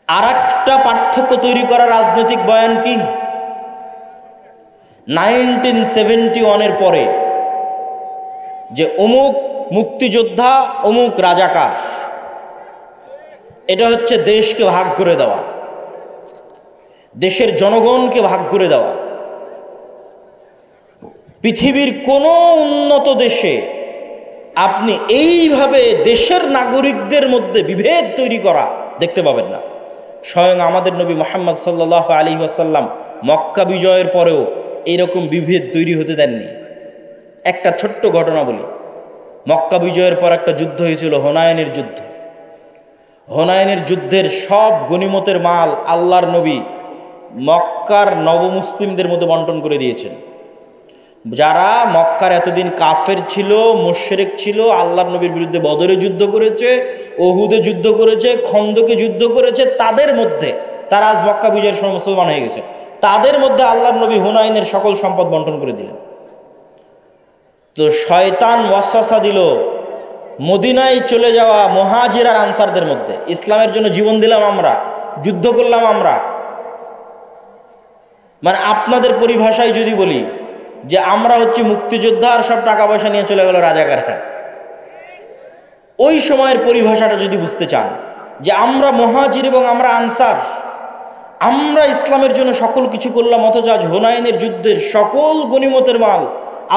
আর একটা পার্থক্য তৈরি করার রাজনৈতিক বয়ান কি? 1971-এর পরে যে অমুক মুক্তিযোদ্ধা, অমুক রাজাকার, এটা হচ্ছে দেশকে ভাগ করে দেওয়া, দেশের জনগণকে ভাগ করে দেওয়া। পৃথিবীর কোনো উন্নত দেশে আপনি এইভাবে দেশের নাগরিকদের মধ্যে বিভেদ তৈরি করা দেখতে পাবেন না। স্বয়ং আমাদের নবী মুহাম্মদ সাল্লাল্লাহু আলাইহি ওয়াসাল্লাম মক্কা বিজয়ের পরেও এরকম বিভেদ তৈরি হতে দেননি। একটা ছোট্ট ঘটনা বলি। মক্কা বিজয়ের পর একটা যুদ্ধ হয়েছিল, হুনায়নের যুদ্ধ। হুনায়নের যুদ্ধের সব গনিমতের মাল আল্লাহর নবী মক্কার নবমুসলিমদের মধ্যে বন্টন করে দিয়েছেন। যারা মক্কার এতদিন কাফের ছিল, মুশরিক ছিল, আল্লাহর নবীর বিরুদ্ধে বদরে যুদ্ধ করেছে, ওহুদে যুদ্ধ করেছে, খন্দকে যুদ্ধ করেছে, তাদের মধ্যে তারা আজ মক্কা বিজয়ের সময় মুসলমান হয়ে গেছে, তাদের মধ্যে আল্লাহর নবী হুনাইনের সকল সম্পদ বন্টন করে দিলেন। তো শয়তান ওয়াসওয়াসা দিল মদিনায় চলে যাওয়া মুহাজির আর আনসারদের মধ্যে। ইসলামের জন্য জীবন দিলাম আমরা, যুদ্ধ করলাম আমরা, মানে আপনাদের পরিভাষায় যদি বলি যে আমরা হচ্ছে মুক্তিযোদ্ধা আর সব টাকা পয়সা নিয়ে চলে গেল রাজাকাররা, ওই সময়ের পরিভাষাটা যদি বুঝতে চান যে আমরা মুহাজির এবং আমরা আনসার, আমরা ইসলামের জন্য সকল কিছু করলাম, অথচ আজ হুনাইনের যুদ্ধের সকল গনিমতের মাল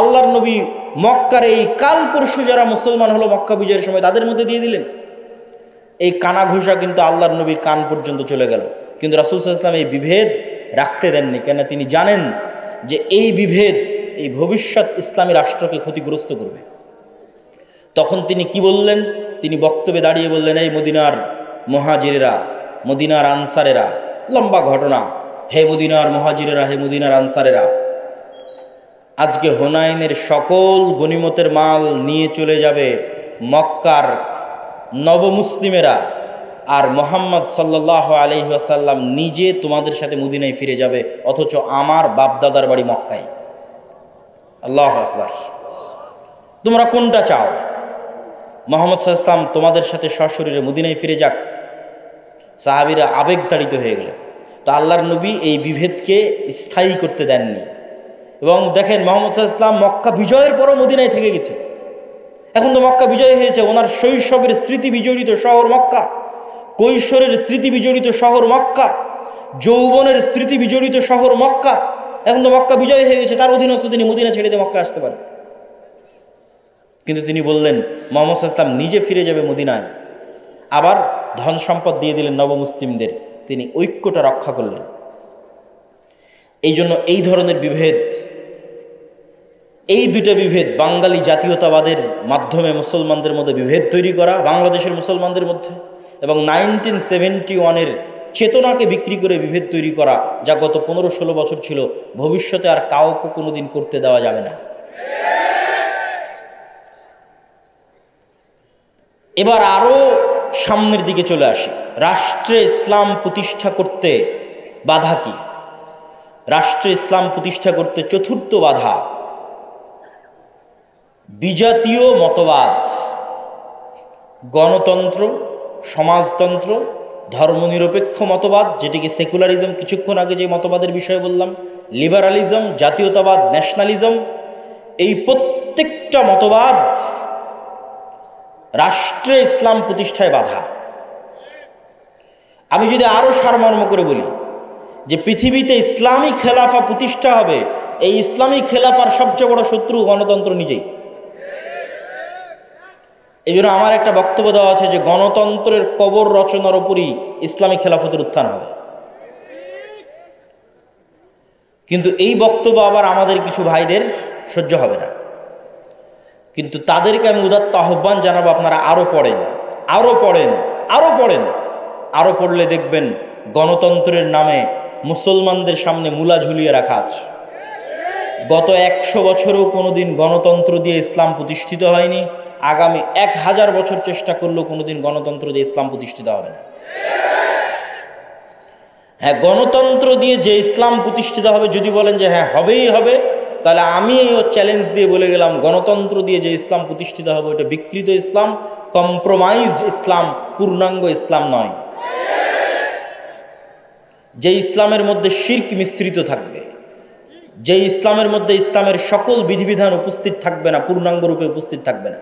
আল্লাহর নবী মক্কার এই কাল পরশু যারা মুসলমান হলো মক্কা বিজয়ের সময় তাদের মধ্যে দিয়ে দিলেন। এই কানা ঘোষা কিন্তু আল্লাহর নবীর কান পর্যন্ত চলে গেল, কিন্তু রাসূল সাল্লাল্লাহু আলাইহি ওয়াসাল্লাম এই বিভেদ রাখতে দেননি। কেন? তিনি জানেন যে এই বিভেদ এই ভবিষ্যৎ ইসলামী রাষ্ট্রকে ক্ষতিগ্রস্ত করবে। তখন তিনি কি বললেন? তিনি বক্তব্যে দাঁড়িয়ে বললেন, এই মদিনার মুহাজিরেরা, মদিনার আনসারেরা, লম্বা ঘটনা, হে মদিনার মুহাজিরেরা, হে মদিনার আনসারেরা, আজকে হুনাইনের সকল গনিমতের মাল নিয়ে চলে যাবে মক্কার নবমুসলিমেরা, আর মুহাম্মদ সাল্লাল্লাহু আলাইহি ওয়াসাল্লাম নিজে তোমাদের সাথে মদিনায় ফিরে যাবে, অথচ আমার বাপদাদার বাড়ি মক্কায়। আল্লাহু আকবার। তোমরা কোনটা চাও? মুহাম্মদ সাল্লাল্লাহু আলাইহি ওয়াসাল্লাম তোমাদের সাথে সশরীরে মদিনায় ফিরে যাক? সাহাবীরা আবেগতাড়িত হয়ে গেলেন। তো আল্লাহর নবী এই বিভেদকে স্থায়ী করতে দেননি। এবং দেখেন মুহাম্মদ সাল্লাল্লাহু আলাইহি ওয়াসাল্লাম মক্কা বিজয়ের পরও মদিনায় থেকে গেছে। এখন তো মক্কা বিজয় হয়েছে, ওনার শৈশবের স্মৃতি বিজড়িত শহর মক্কা, কৈশোরের স্মৃতি বিজড়িত শহর মক্কা, যৌবনের স্মৃতি বিজড়িত শহর মক্কা। এখন তো মক্কা বিজয় হয়ে গেছে, তার অধীনস্থ তিনি মদিনা ছেড়ে দিয়ে মক্কা আসতে পারেন। কিন্তু তিনি বললেন মুহাম্মদ সাল্লাল্লাহু আলাইহি ওয়াসাল্লাম নিজে ফিরে যাবে মদিনায়, আবার ধন সম্পদ দিয়ে দিলেন নবমুসলিমদের। তিনি ঐক্যটা রক্ষা করলেন। এই জন্য এই ধরনের বিভেদ, এই দুইটা বিভেদ, বাঙালি জাতীয়তাবাদের মাধ্যমে মুসলমানদের মধ্যে বিভেদ তৈরি করা বাংলাদেশের মুসলমানদের মধ্যে, এবং 1971-এর চেতনাকে বিক্রি করে বিভেদ তৈরি করা, যা গত 15-16 বছর ছিল, ভবিষ্যতে আর কাউকে কোনোদিন করতে দেওয়া যাবে না। এবার আরো সামনের দিকে চলে আসি। রাষ্ট্রে ইসলাম প্রতিষ্ঠা করতে বাধা কি? রাষ্ট্রে ইসলাম প্রতিষ্ঠা করতে চতুর্থ বাধা বিজাতীয় মতবাদ, গণতন্ত্র, সমাজতন্ত্র, ধর্মনিরপেক্ষ মতবাদ, যেটিকে সেকুলারিজম, কিছুক্ষণ আগে যে মতবাদের বিষয়ে বললাম, লিবারালিজম, জাতীয়তাবাদ, ন্যাশনালিজম, এই প্রত্যেকটা মতবাদ রাষ্ট্রে ইসলাম প্রতিষ্ঠায় বাধা। আমি যদি আরো সারমর্ম করে বলি যে পৃথিবীতে ইসলামী খেলাফা প্রতিষ্ঠা হবে, এই ইসলামী খেলাফার সবচেয়ে বড় শত্রু গণতন্ত্র নিজেই। এই জন্য আমার একটা বক্তব্য দেওয়া আছে যে গণতন্ত্রের কবর রচনার উপরই ইসলামী খেলাফতের উত্থান হবে। কিন্তু এই বক্তব্য আবার আমাদের কিছু ভাইদের সহ্য হবে না। কিন্তু তাদেরকে আমি উদাত্ত আহ্বান জানাবো, আপনারা আরো পড়েন, আরো পড়েন, আরো পড়েন। আরো পড়লে দেখবেন গণতন্ত্রের নামে মুসলমানদের সামনে মূলা ঝুলিয়ে রাখা আছে। গত 100 বছরেও কোনোদিন গণতন্ত্র দিয়ে ইসলাম প্রতিষ্ঠিত হয়নি, আগামী 1000 বছর চেষ্টা করলেও কোনোদিন গণতন্ত্র দিয়ে ইসলাম প্রতিষ্ঠিত হবে না। হ্যাঁ, গণতন্ত্র দিয়ে যে ইসলাম প্রতিষ্ঠিত হবে, যদি বলেন যে হ্যাঁ হবেই হবে, তাহলে আমি এই চ্যালেঞ্জ দিয়ে বলে গেলাম, গণতন্ত্র দিয়ে যে ইসলাম প্রতিষ্ঠিত হবে ওটা বিকৃত ইসলাম, কম্প্রোমাইজড ইসলাম, পূর্ণাঙ্গ ইসলাম নয়। যে ইসলামের মধ্যে শিরক মিশ্রিত থাকবে, যে ইসলামের মধ্যে ইসলামের সকল বিধিবিধান উপস্থিত থাকবে না, পূর্ণাঙ্গ রূপে উপস্থিত থাকবে না।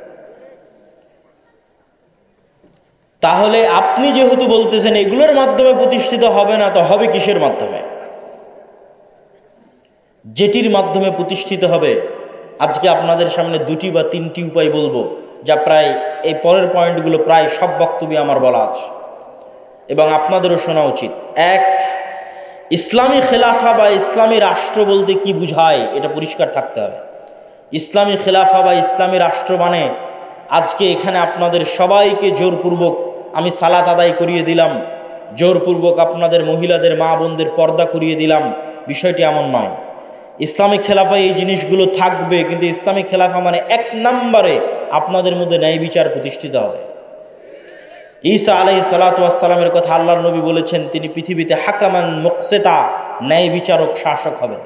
তাহলে আপনি যেহেতু বলতেছেন এগুলোর মাধ্যমে প্রতিষ্ঠিত হবে না, তো হবে কিসের মাধ্যমে? যেটির মাধ্যমে প্রতিষ্ঠিত হবে, আজকে আপনাদের সামনে 2টি বা 3টি উপায় বলবো, যা প্রায় এই পরের পয়েন্টগুলো প্রায় সব বক্তব্যে আমার বলা আছে এবং আপনাদেরও শোনা উচিত। 1, ইসলামী খেলাফা বা ইসলামী রাষ্ট্র বলতে কি বুঝায় এটা পরিষ্কার থাকতে হবে। ইসলামী খেলাফা বা ইসলামী রাষ্ট্র মানে আজকে এখানে আপনাদের সবাইকে জোরপূর্বক আমি সালাত আদায় করিয়ে দিলাম, জোরপূর্বক আপনাদের মহিলাদের মা বোনদের পর্দা করিয়ে দিলাম, বিষয়টি এমন নয়। ইসলামী খেলাফায় এই জিনিসগুলো থাকবে, কিন্তু ইসলামী খেলাফা মানে 1 নম্বরে আপনাদের মধ্যে ন্যায় বিচার প্রতিষ্ঠিত হবে। ঈসা আলাইহিস সালাতু ওয়াস সালামের কথা আল্লাহর নবী বলেছেন, তিনি পৃথিবীতে হাকামান মুকসিতা, ন্যায় বিচারক, শাসক হবেন।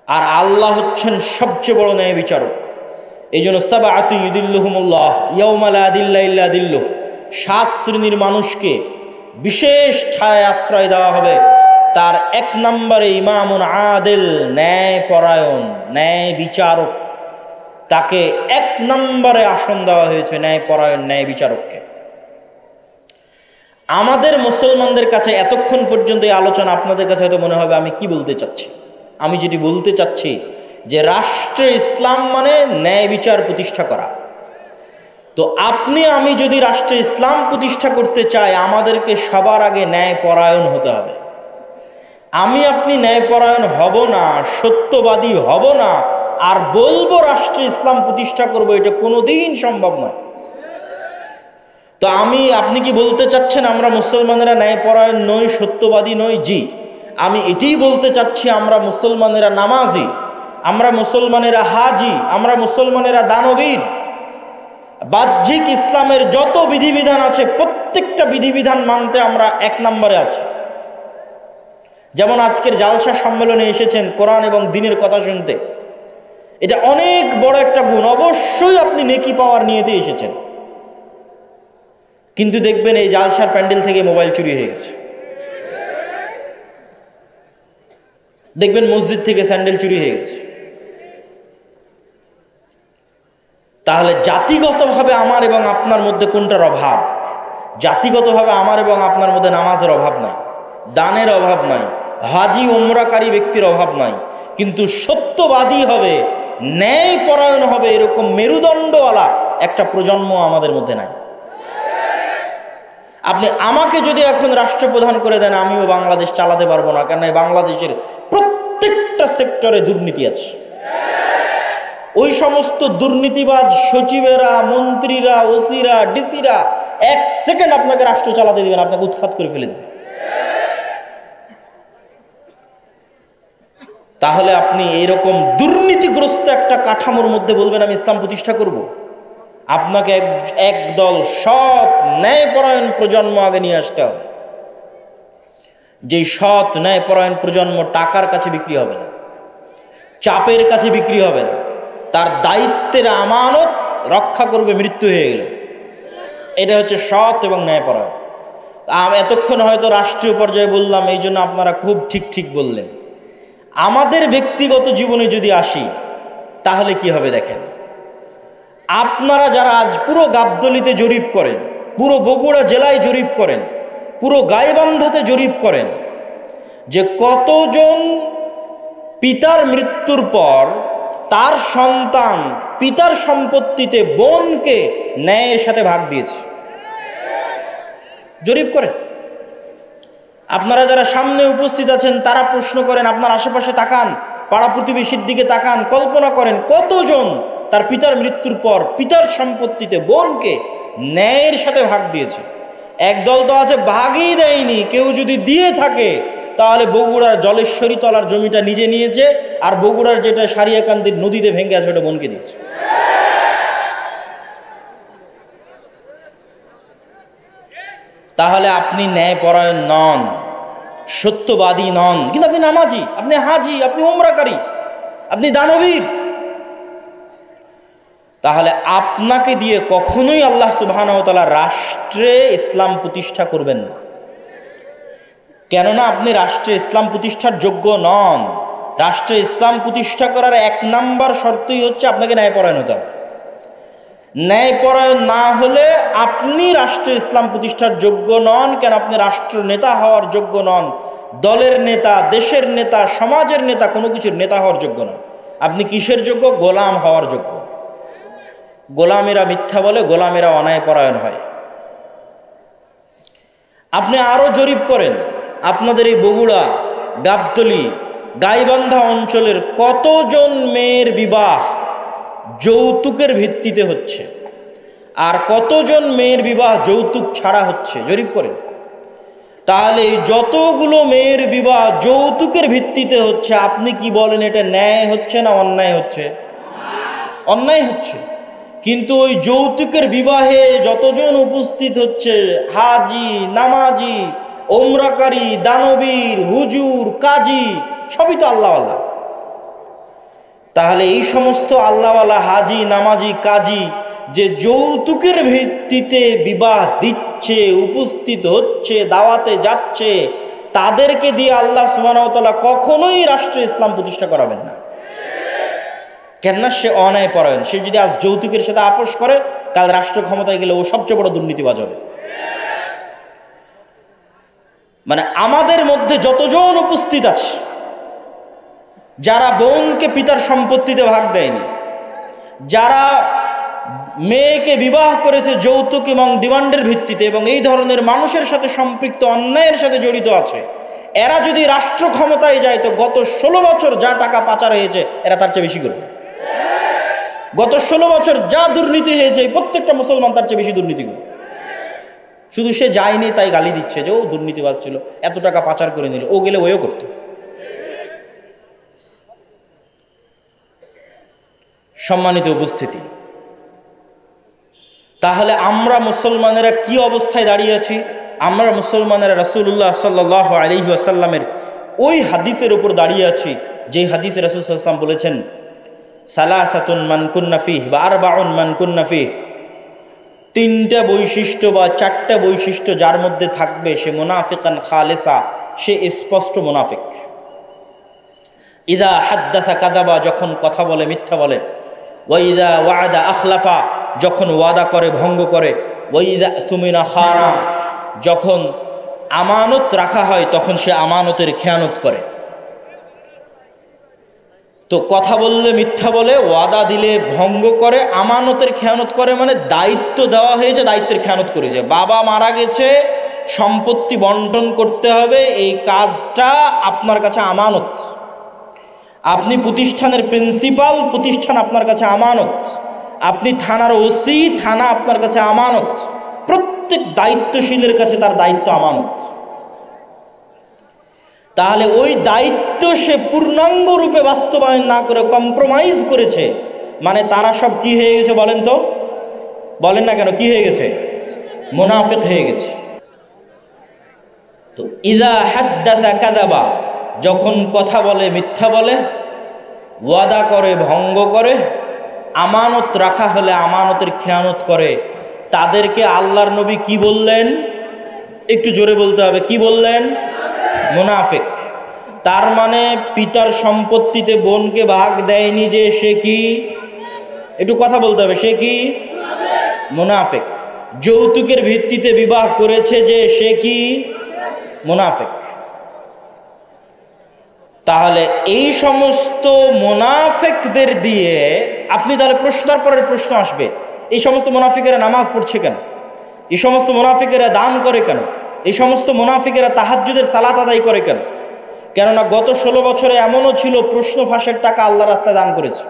আর আল্লাহ হচ্ছেন সবচেয়ে বড় ন্যায় বিচারক। এই জন্য সাবআতুন ইউদিল্লুহুমুল্লাহ ইয়াউমা লা দিল্লা ইল্লা দিল্লুহ, 7 শ্রেণীর মানুষকে বিশেষ ছায়ায় আশ্রয় দেওয়া হবে। তার 1 নম্বরে ইমামুন আদিল, ন্যায় পরায়ণ, ন্যায় বিচারক। তাকে 1 নম্বরে আসন দেওয়া হয়েছে, ন্যায় পরায়ণ, ন্যায় বিচারককে। আমাদের মুসলমানদের কাছে এতক্ষণ পর্যন্ত এই আলোচনা আপনাদের কাছে হয়তো মনে হবে আমি কি বলতে চাচ্ছি। আমি যেটি বলতে চাচ্ছি যে রাষ্ট্রে ইসলাম মানে ন্যায় বিচার প্রতিষ্ঠা করা। তো আপনি আমি যদি রাষ্ট্রে ইসলাম প্রতিষ্ঠা করতে চাই, আমাদেরকে সবার আগে ন্যায় পরায়ণ হতে হবে। আমি আপনি ন্যায়পরায়ণ হব না, সত্যবাদী হব না, আর বলবো রাষ্ট্রে ইসলাম প্রতিষ্ঠা করব, এটা কোনোদিন সম্ভব নয়। তো আপনি কি বলতে চাচ্ছেন আমরা মুসলমানেরা ন্যায়পরায়ণ নই, সত্যবাদী নই? জি, আমি এটাই বলতে চাচ্ছি আমরা মুসলমানেরা নামাজি, আমরা মুসলমানেরা হাজি, আমরা মুসলমানেরা দানবীর। বাহ্যিক ইসলামের যত বিধিবিধান আছে প্রত্যেকটা বিধিবিধান মানতে আমরা 1 নম্বরে আছি। যেমন আজকের জালসা সম্মেলনে এসেছেন কোরআন এবং দ্বীনের কথা শুনতে, এটা অনেক বড় একটা গুণ। অবশ্যই আপনি নেকি পাওয়ার নিয়েতে এসেছেন, কিন্তু দেখবেন এই জালসার প্যান্ডেল থেকে মোবাইল চুরি হয়ে গেছে, দেখবেন মসজিদ থেকে স্যান্ডেল চুরি হয়ে গেছে। তাহলে জাতিগতভাবে আমার এবং আপনার মধ্যে কোনটার অভাব? জাতিগতভাবে আমার এবং আপনার মধ্যে নামাজের অভাব নাই, দানের অভাব নাই, হাজি উমরাকারী ব্যক্তির অভাব নাই, কিন্তু সত্যবাদী হবে, ন্যায় পরায়ণ হবে, এরকম মেরুদণ্ডওয়ালা একটা প্রজন্ম আমাদের মধ্যে নাই। আপনি আমাকে যদি এখন রাষ্ট্রপ্রধান করে দেন, আমিও বাংলাদেশ চালাতে পারবো না, কেন বাংলাদেশের প্রত্যেকটা সেক্টরে দুর্নীতি আছে। ওই সমস্ত দুর্নীতিবাজ সচিবেরা, মন্ত্রীরা, ওসিরা, ডিসিরা 1 সেকেন্ড আপনাকে রাষ্ট্র চালাতে দিবেন, আপনাকে উৎখাত করে ফেলে দেবে। তাহলে আপনি এইরকম দুর্নীতিগ্রস্ত একটা কাঠামোর মধ্যে বলবেন আমি ইসলাম প্রতিষ্ঠা করব? আপনাকে একদল সৎ ন্যায়পরায়ণ প্রজন্ম আগে নিয়ে আসতে হবে। যেই সৎ ন্যায়পরায়ণ প্রজন্ম টাকার কাছে বিক্রি হবে না, চাপের কাছে বিক্রি হবে না, তার দায়িত্বের আমানত রক্ষা করবে মৃত্যু হয়ে গেল। এটা হচ্ছে সৎ এবং ন্যায়পরায়ণ। এতক্ষণ হয়তো রাষ্ট্রীয় পর্যায়ে বললাম, এই জন্য আপনারা খুব ঠিক বললেন। আমাদের ব্যক্তিগত জীবনে যদি আসি, তাহলে কি হবে দেখেন। আপনারা যারা আজ পুরো গাবতলীতে জরিপ করেন, পুরো বগুড়া জেলায় জরিপ করেন, পুরো গাইবান্ধাতে জরিপ করেন যে কতজন পিতার মৃত্যুর পর তার সন্তান পিতার সম্পত্তিতে বোনকে ন্যায়ের সাথে ভাগ দিয়েছে, জরিপ করেন। আপনারা যারা সামনে উপস্থিত আছেন তারা প্রশ্ন করেন, আপনার আশেপাশে তাকান, পাড়া প্রতিবেশীর দিকে তাকান, কল্পনা করেন কতজন তার পিতার মৃত্যুর পর পিতার সম্পত্তিতে বোনকে ন্যায়ের সাথে ভাগ দিয়েছে। একদল তো আছে ভাগই দেয়নি, কেউ যদি দিয়ে থাকে তাহলে বগুড়ার জলেশ্বরী তলার জমিটা নিজে নিয়েছে, আর বগুড়ার যেটা সারিয়াকান্দির নদীতে ভেঙে আছে ওটা বোনকে দিয়েছে। তাহলে আপনি ন্যায়পরায়ণ নন, সত্যবাদী নন, কিন্তু আপনি নামাজি, আপনি হাজি, আপনি উমরাকারী, আপনি দানবীর। তাহলে আপনাকে দিয়ে কখনোই আল্লাহ সুবহানাহু ওয়া তাআলা রাষ্ট্রে ইসলাম প্রতিষ্ঠা করবেন না, কেননা আপনি রাষ্ট্রে ইসলাম প্রতিষ্ঠার যোগ্য নন। রাষ্ট্রে ইসলাম প্রতিষ্ঠা করার 1 নম্বর শর্তই হচ্ছে আপনাকে ন্যায়পরায়ণ হতে হবে। ন্যায়পরায়ণ না হলে আপনি রাষ্ট্রে ইসলাম প্রতিষ্ঠার যোগ্য নন। কেন? আপনি রাষ্ট্র নেতা হওয়ার যোগ্য নন, দলের নেতা, দেশের নেতা, সমাজের নেতা, কোনো কিছুর নেতা হওয়ার যোগ্য নন। আপনি কিসের যোগ্য? গোলাম হওয়ার যোগ্য। গোলামেরা মিথ্যা বলে, গোলামেরা অন্যায়পরায়ণ হয়। আপনি আরো জরিপ করেন, আপনাদের এই বগুড়া, গাবতলী, গাইবান্ধা অঞ্চলের কতজন মেয়ের বিবাহ যৌতুকের ভিত্তিতে হচ্ছে, আর কতজন মেয়ের বিবাহ যৌতুক ছাড়া হচ্ছে, জরিপ করেন। তাহলে যতগুলো মেয়ের বিবাহ যৌতুকের ভিত্তিতে হচ্ছে, আপনি কি বলেন এটা ন্যায় হচ্ছে না অন্যায় হচ্ছে? অন্যায় হচ্ছে। কিন্তু ওই যৌতুকের বিবাহে যতজন উপস্থিত হচ্ছে, হাজি, নামাজি, ওমরাকারী, দানবীর, হুজুর, কাজী, সবই তো আল্লাহওয়ালা। তাহলে এই সমস্ত আল্লাহওয়ালা হাজি, নামাজি, কাজী যে যৌতুকের ভিত্তিতে বিবাহ দিচ্ছে, উপস্থিত হচ্ছে, দাওয়াতে যাচ্ছে, তাদেরকে দিয়ে আল্লাহ সুবহানাহু ওয়া তাআলা কখনোই রাষ্ট্রে ইসলাম প্রতিষ্ঠা করাবেন না। কেননা সে অন্যায় পরায়ণ। সে যদি আজ যৌতুকের সাথে আপোষ করে, কাল রাষ্ট্র ক্ষমতায় গেলে ও সবচেয়ে বড় দুর্নীতিবাজ হবে। মানে আমাদের মধ্যে যতজন উপস্থিত আছে, যারা বোনকে পিতার সম্পত্তিতে ভাগ দেয়নি, যারা মেয়েকে বিবাহ করেছে যৌতুক এবং ডিমান্ডের ভিত্তিতে, এবং এই ধরনের মানুষের সাথে সম্পৃক্ত অন্যায়ের সাথে জড়িত আছে, এরা যদি রাষ্ট্র ক্ষমতায় যায় তো গত 16 বছর যা টাকা পাচার হয়েছে এরা তার চেয়ে বেশি করবে। গত 16 বছর যা দুর্নীতি হয়েছে প্রত্যেকটা মুসলমান তার চেয়ে বেশি দুর্নীতি করবে। শুধু সে যায়নি তাই গালি দিচ্ছে যে ও দুর্নীতিবাজ ছিল, এত টাকা পাচার করে নিল, ও গেলে ওও করত। সম্মানিত উপস্থিতি, তাহলে আমরা মুসলমানেরা কি অবস্থায় দাঁড়িয়ে আছি? আমরা মুসলমানেরা রাসূলুল্লাহ সাল্লাল্লাহু আলাইহি ওয়াসাল্লামের ওই হাদিসের উপর দাঁড়িয়ে আছি যে হাদিসে রাসূল সাল্লাল্লাহু আলাইহি ওয়াসাল্লাম বলেছেন, সালাসাতুন মান কুন্না ফিহি বা আরবাউন মান কুন্না ফিহি, 3টা বৈশিষ্ট্য বা 4টা বৈশিষ্ট্য যার মধ্যে থাকবে সে মুনাফিকান খালেসা, সে স্পষ্ট মুনাফিক। ইদা হাদ্দাসা কাযাবা, যখন কথা বলে মিথ্যা বলে, ওয়া ইদা ওয়াদা আখলাফা, যখন ওয়াদা করে ভঙ্গ করে, ওয়া ইদা তুমিনা খানা, যখন আমানত রাখা হয় তখন সে আমানতের খেয়ানত করে। তো কথা বললে মিথ্যা বলে, ওয়াদা দিলে ভঙ্গ করে, আমানতের খেয়ানত করে, মানে দায়িত্ব দেওয়া হয়েছে দায়িত্বের খেয়ানত করেছে। বাবা মারা গেছে, সম্পত্তি বন্টন করতে হবে, এই কাজটা আপনার কাছে আমানত। আপনি প্রতিষ্ঠানের প্রিন্সিপাল, প্রতিষ্ঠান আপনার কাছে আমানত। আপনি থানার ওসি, থানা আপনার কাছে আমানত। প্রত্যেক দায়িত্বশীলের কাছে তার দায়িত্ব আমানত। তাহলে ওই দায়িত্ব সে পূর্ণাঙ্গ রূপে বাস্তবায়ন না করে কম্প্রোমাইজ করেছে, মানে তারা সব কি হয়ে গেছে বলেন তো? বলেন না কেন, কি হয়ে গেছে? মুনাফিক হয়ে গেছে। তো ইযা হাদ্দাসা কাযাবা, যখন কথা বলে মিথ্যা বলে, ওয়াদা করে ভঙ্গ করে, আমানত রাখা হলে আমানতের খেয়ানত করে, তাদেরকে আল্লাহর নবী কি বললেন? একটু জোরে বলতে হবে, কি বললেন? মুনাফিক। তার মানে পিতার সম্পত্তিতে বোনকে ভাগ দেয়নি যে সে কি? একটু কথা বলতে হবে, সে কি? মুনাফিক। যৌতুকের ভিত্তিতে বিবাহ করেছে যে সে কি? মুনাফিক। তাহলে এই সমস্ত মুনাফিকদের দিয়ে আপনি তাহলে প্রশ্নের পরের প্রশ্ন আসবে, এই সমস্ত মুনাফিকেরা নামাজ পড়ছে কেন? এই সমস্ত মুনাফিকেরা দান করে কেন? এই সমস্ত মুনাফিকেরা তাহাজ্জুদের সালাত আদায় করে কেন? কেননা গত 16 বছরে এমনও ছিল প্রশ্ন ফাঁসের টাকা আল্লাহর রাস্তায় দান করেছে।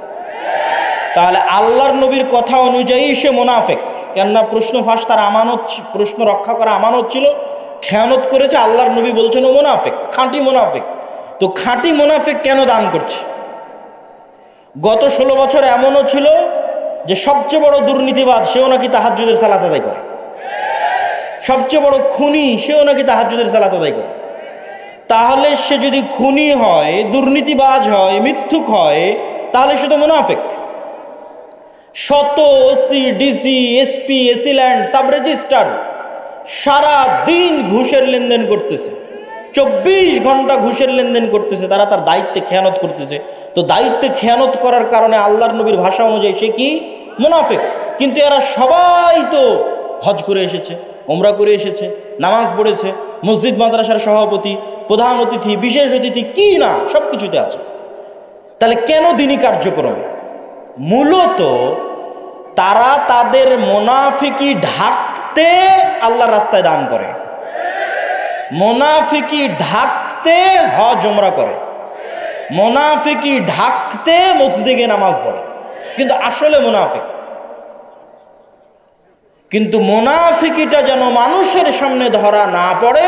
তাহলে আল্লাহর নবীর কথা অনুযায়ী সে মুনাফিক, কেননা প্রশ্ন ফাঁস তার আমানত, প্রশ্ন রক্ষা করা আমানত ছিল, খেয়ানত করেছে। আল্লাহর নবী বলছেন ও মুনাফিক, খাঁটি মুনাফিক। তো খাঁটি মুনাফিক কেন দান করছে? গত 16 বছর এমনও ছিল যে সবচেয়ে বড় দুর্নীতিবাজ সেও নাকি তাহাজ্জুদের সালাত আদায় করে, সবচেয়ে বড় খুনি সেও নাকি তাহাজ্জুদের সালাত আদায় করে। তাহলে সে যদি খুনি হয়, দুর্নীতিবাজ হয়, মিথ্যুক হয়, তাহলে সে তো মুনাফিক। শত OC, DC, SP, AC land, sub registrar সারা দিন ঘুষের লেনদেন করতেছে, 24 ঘন্টা ঘুষের লেনদেন করতেছে, তারা তার দায়িত্বে খেয়ানত করতেছে। তো দায়িত্বে খেয়ানত করার কারণে আল্লাহর নবীর ভাষা অনুযায়ী সে কি? মুনাফিক। কিন্তু এরা সবাই তো হজ করে এসেছে, ওমরা করে এসেছে, নামাজ পড়েছে, মসজিদ মাদ্রাসার সভাপতি, প্রধান অতিথি, বিশেষ অতিথি, কি না সব কিছুতে আছে। তাহলে কেন দিনী কার্যক্রমে? মূলত তারা তাদের মুনাফিকি ঢাকতে আল্লাহর রাস্তায় দান করে, মুনাফিকি ঢাকতে হজ ওমরা করে, মুনাফিকি ঢাকতে মসজিদে গিয়ে নামাজ পড়ে, কিন্তু আসলে মুনাফিক। কিন্তু মুনাফিকিটা যেন মানুষের সামনে ধরা না পড়ে,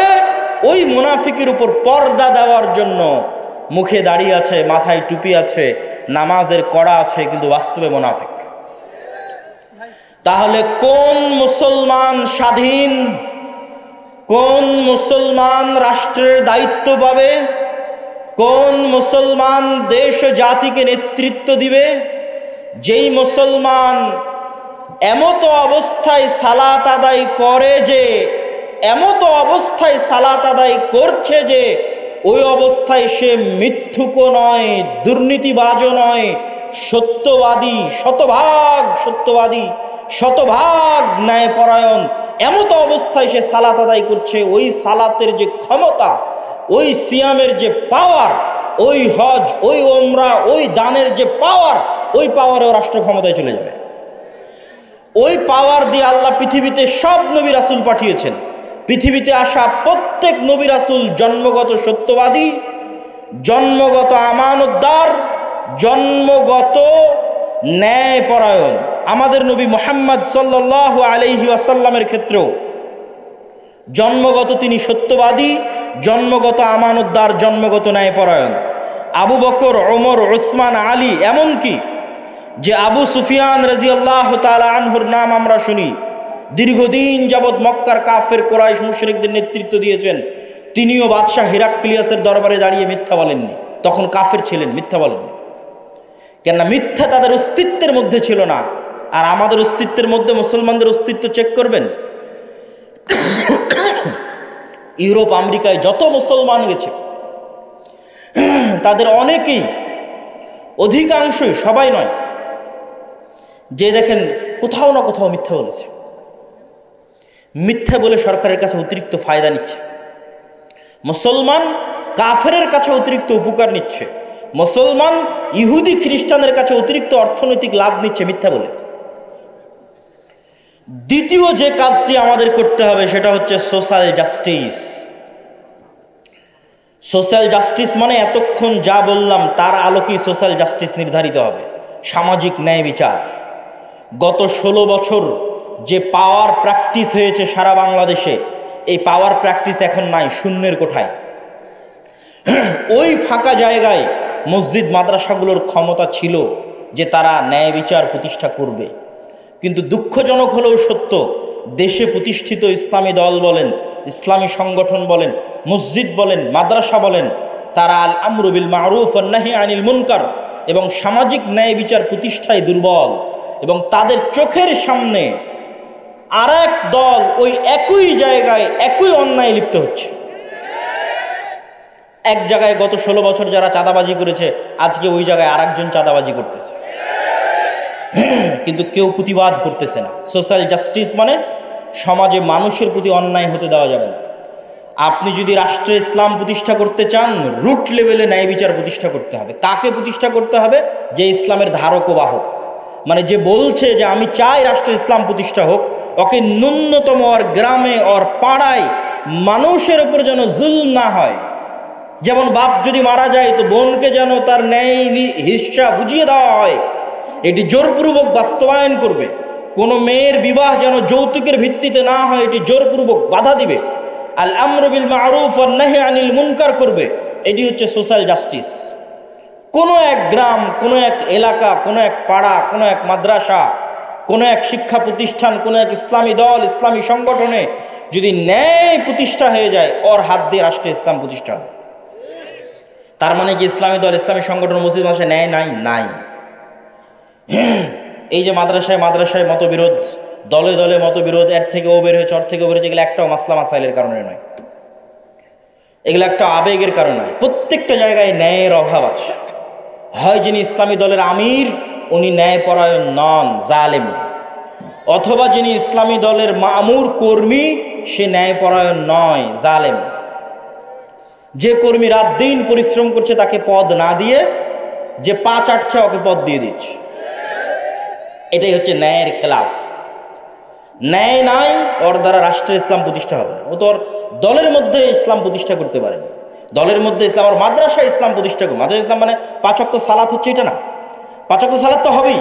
ওই মুনাফিকের উপর পর্দা দেওয়ার জন্য মুখে দাড়ি আছে, মাথায় টুপি আছে, নামাজের কড়া আছে, কিন্তু বাস্তবে মুনাফিক। তাহলে কোন মুসলমান স্বাধীন, কোন মুসলমান রাষ্ট্রের দায়িত্ব পাবে, কোন মুসলমান দেশ জাতিকে নেতৃত্ব দিবে? যেই মুসলমান এমত অবস্থায় সালাত আদায় করে যে, এমত অবস্থায় সালাত আদায় করছে যে ওই অবস্থায় সে মিথ্যুকও নয়, দুর্নীতিবাজও নয়, সত্যবাদী, শতভাগ সত্যবাদী, শতভাগ ন্যায়পরায়ণ, এমত অবস্থায় সে সালাত আদায় করছে, ওই সালাতের যে ক্ষমতা, ওই সিয়ামের যে পাওয়ার, ওই হজ, ওই ওমরা, ওই দানের যে পাওয়ার, ওই পাওয়ারেও রাষ্ট্র ক্ষমতায় চলে যাবে। ওই পাওয়ার দিয়ে আল্লাহ পৃথিবীতে সব নবী রাসূল পাঠিয়েছেন। পৃথিবীতে আসা প্রত্যেক নবী রাসূল জন্মগত সত্যবাদী, জন্মগত আমানতদার, জন্মগত ন্যায়পরায়ণ। আমাদের নবী মুহাম্মদ সাল্লাল্লাহু আলাইহি ওয়াসাল্লামের ক্ষেত্রেও জন্মগত তিনি সত্যবাদী, জন্মগত আমানতদার, জন্মগত ন্যায়পরায়ণ। আবু বকর, ওমর, উসমান, আলী, এমনকি যে আবু সুফিয়ান রাদিয়াল্লাহু তাআলা আনহুর নাম আমরা শুনি, দীর্ঘদিন যাবৎ মক্কার কাফের কুরাইশ মুশরিকদের নেতৃত্ব দিয়েছেন, তিনিও বাদশাহ হিরাক্লিয়াসের দরবারে দাঁড়িয়ে মিথ্যা বলেননি। তখন কাফের ছিলেন, মিথ্যা বলেননি। কেননা মিথ্যা তাদের অস্তিত্বের মধ্যে ছিল না। আর আমাদের অস্তিত্বের মধ্যে মুসলমানদের অস্তিত্ব চেক করবেন, ইউরোপ আমেরিকায় যত মুসলমান গেছে তাদের অনেকেই, অধিকাংশই, সবাই নয়, যে দেখেন কোথাও না কোথাও মিথ্যা বলেছে। মিথ্যা বলে সরকারের কাছে অতিরিক্ত ফায়দা নিচ্ছে। মুসলমান কাফেরের কাছে অতিরিক্ত উপকার নিচ্ছে। মুসলমান ইহুদি খ্রিস্টানের কাছে অতিরিক্ত অর্থনৈতিক লাভ নিচ্ছে মিথ্যা বলে। দ্বিতীয় যে কাজটি আমাদের করতে হবে সেটা হচ্ছে সোশ্যাল জাস্টিস। সোশ্যাল জাস্টিস মানে এতক্ষণ যা বললাম তার আলোকেই সোশ্যাল জাস্টিস নির্ধারিত হবে। সামাজিক ন্যায় বিচার। গত 16 বছর যে পাওয়ার প্র্যাকটিস হয়েছে সারা বাংলাদেশে, এই পাওয়ার প্র্যাকটিস এখন নাই, শূন্যের কোঠায়। ওই ফাঁকা জায়গায় মসজিদ মাদ্রাসাগুলোর ক্ষমতা ছিল যে তারা ন্যায় বিচার প্রতিষ্ঠা করবে। কিন্তু দুঃখজনক হলেও সত্য, দেশে প্রতিষ্ঠিত ইসলামী দল বলেন, ইসলামী সংগঠন বলেন, মসজিদ বলেন, মাদ্রাসা বলেন, তারা আল আমরু বিল মারুফ ওয়ান নাহি আনিল মুনকার এবং সামাজিক ন্যায় বিচার প্রতিষ্ঠায় দুর্বল। এবং তাদের চোখের সামনে আর এক দল ওই একই জায়গায় একই অন্যায় লিপ্ত হচ্ছে। এক জায়গায় গত 16 বছর যারা চাঁদাবাজি করেছে, আজকে ওই জায়গায় আরেকজন চাঁদাবাজি করতেছে, কিন্তু কেউ প্রতিবাদ করতেছে না। সোশ্যাল জাস্টিস মানে সমাজে মানুষের প্রতি অন্যায় হতে দেওয়া যাবে না। আপনি যদি রাষ্ট্রে ইসলাম প্রতিষ্ঠা করতে চান, রুট লেভেলে ন্যায় বিচার প্রতিষ্ঠা করতে হবে। কাকে প্রতিষ্ঠা করতে হবে? যে ইসলামের ধারক ও বাহক, মানে যে বলছে যে আমি চাই রাষ্ট্রে ইসলাম প্রতিষ্ঠা হোক, ওকে ন্যূনতম ওর গ্রামে ওর পাড়ায় মানুষের উপর যেন জুলম না হয়। যেমন বাপ যদি মারা যায় তো বোনকে যেন তার ন্যায় হিস্সা বুঝিয়ে দেওয়া হয়, এটি জোরপূর্বক বাস্তবায়ন করবে। কোনো মেয়ের বিবাহ যেন যৌতুকের ভিত্তিতে না হয়, এটি জোরপূর্বক বাধা দিবে। আল আমরু বিল মারুফ ওয়ান নাহি আনিল মুনকার করবে। এটি হচ্ছে সোশ্যাল জাস্টিস। কোনো এক গ্রাম, কোনো এক এলাকা, কোনো এক পাড়া, কোনো এক মাদ্রাসা, কোনো এক শিক্ষা প্রতিষ্ঠান, কোনো এক ইসলামী দল, ইসলামী সংগঠনে যদি ন্যায় প্রতিষ্ঠা হয়ে যায়, ওর হাত দিয়ে রাষ্ট্রে ইসলাম প্রতিষ্ঠা হবে। তার মানে কি ইসলামী দল, ইসলামী সংগঠন, মসজিদ মাদ্রাসায় ন্যায় নাই? নাই। এই যে মাদ্রাসায় মাদ্রাসায় মতবিরোধ, দলে দলে মতবিরোধ, এর থেকে ও বের হয়েছে, ওর থেকে ও বের হয়েছে, এগুলো একটাও মাসলা মাসাইলের কারণে নয়, এগুলো একটা আবেগের কারণে নয়। প্রত্যেকটা জায়গায় ন্যায়ের অভাব আছে। হয় যিনি ইসলামী দলের আমির উনি ন্যায়পরায়ণ নন, জালেম, অথবা যিনি ইসলামী দলের মামুর কর্মী সে ন্যায়পরায়ণ নয়, জালেম। যে কর্মী রাত দিন পরিশ্রম করছে তাকে পদ না দিয়ে যে পা চাটছে ওকে পদ দিয়ে দিচ্ছে। এটাই হচ্ছে ন্যায়ের খেলাফ। ন্যায় নাই, ওর দ্বারা রাষ্ট্রের ইসলাম প্রতিষ্ঠা হবে না। ও তো ওর দলের মধ্যে ইসলাম প্রতিষ্ঠা করতে পারেনি। দলের মধ্যে ইসলাম, আর মাদ্রাসায় ইসলাম প্রতিষ্ঠা করবে। মাদ্রাসা ইসলাম মানে 5 ওয়াক্ত সালাত হচ্ছে এটা না। 5 ওয়াক্ত সালাত তো হবেই,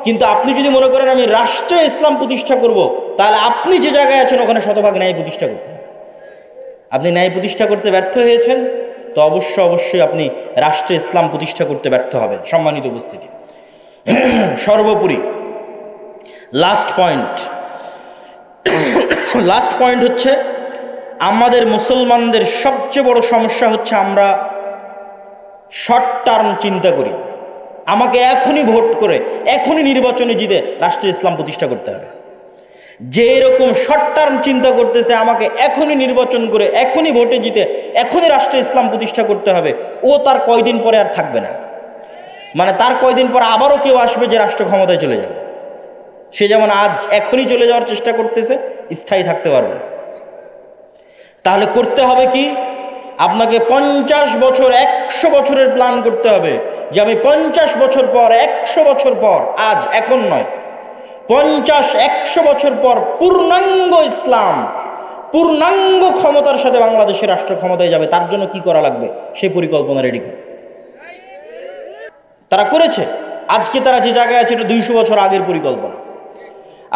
কিন্তু আপনি যদি মনে করেন আমি রাষ্ট্রে ইসলাম প্রতিষ্ঠা করব, তাহলে আপনি যে জায়গায় আছেন ওখানে শতভাগ ন্যায় প্রতিষ্ঠা করতে হবে। আপনি ন্যায় প্রতিষ্ঠা করতে ব্যর্থ হয়েছেন তো অবশ্যই আপনি রাষ্ট্রে ইসলাম প্রতিষ্ঠা করতে ব্যর্থ হবেন। সম্মানিত উপস্থিতি, সর্বোপরি লাস্ট পয়েন্ট হচ্ছে আমাদের মুসলমানদের সবচেয়ে বড় সমস্যা হচ্ছে আমরা শর্ট টার্ম চিন্তা করি, আমাকে এখনই ভোট করে এখনই নির্বাচনে জিতে রাষ্ট্রে ইসলাম প্রতিষ্ঠা করতে হবে, যে এরকম শর্ট টার্ম চিন্তা করতেছে আমাকে এখনই নির্বাচন করে এখনই ভোটে জিতে এখনই রাষ্ট্রে ইসলাম প্রতিষ্ঠা করতে হবে, ও তার কয়দিন পরে আর থাকবে না। মানে তার কয়দিন পর আবারও কেউ আসবে যে রাষ্ট্র ক্ষমতায় চলে যাবে। সে যেমন আজ এখনই চলে যাওয়ার চেষ্টা করতেছে, স্থায়ী থাকতে পারবে না। তাহলে করতে হবে কি? আপনাকে 50 বছর 100 বছরের প্ল্যান করতে হবে যে আমি 50 বছর পর 100 বছর পর, আজ এখন নয়, 50-100 বছর পর পূর্ণাঙ্গ ইসলাম পূর্ণাঙ্গ ক্ষমতার সাথে বাংলাদেশের রাষ্ট্র ক্ষমতায় যাবে। তার জন্য কি করা লাগবে সেই পরিকল্পনা রেডি করে তারা করেছে। আজকে তারা যে জায়গায় আছে এটা 200 বছর আগের পরিকল্পনা।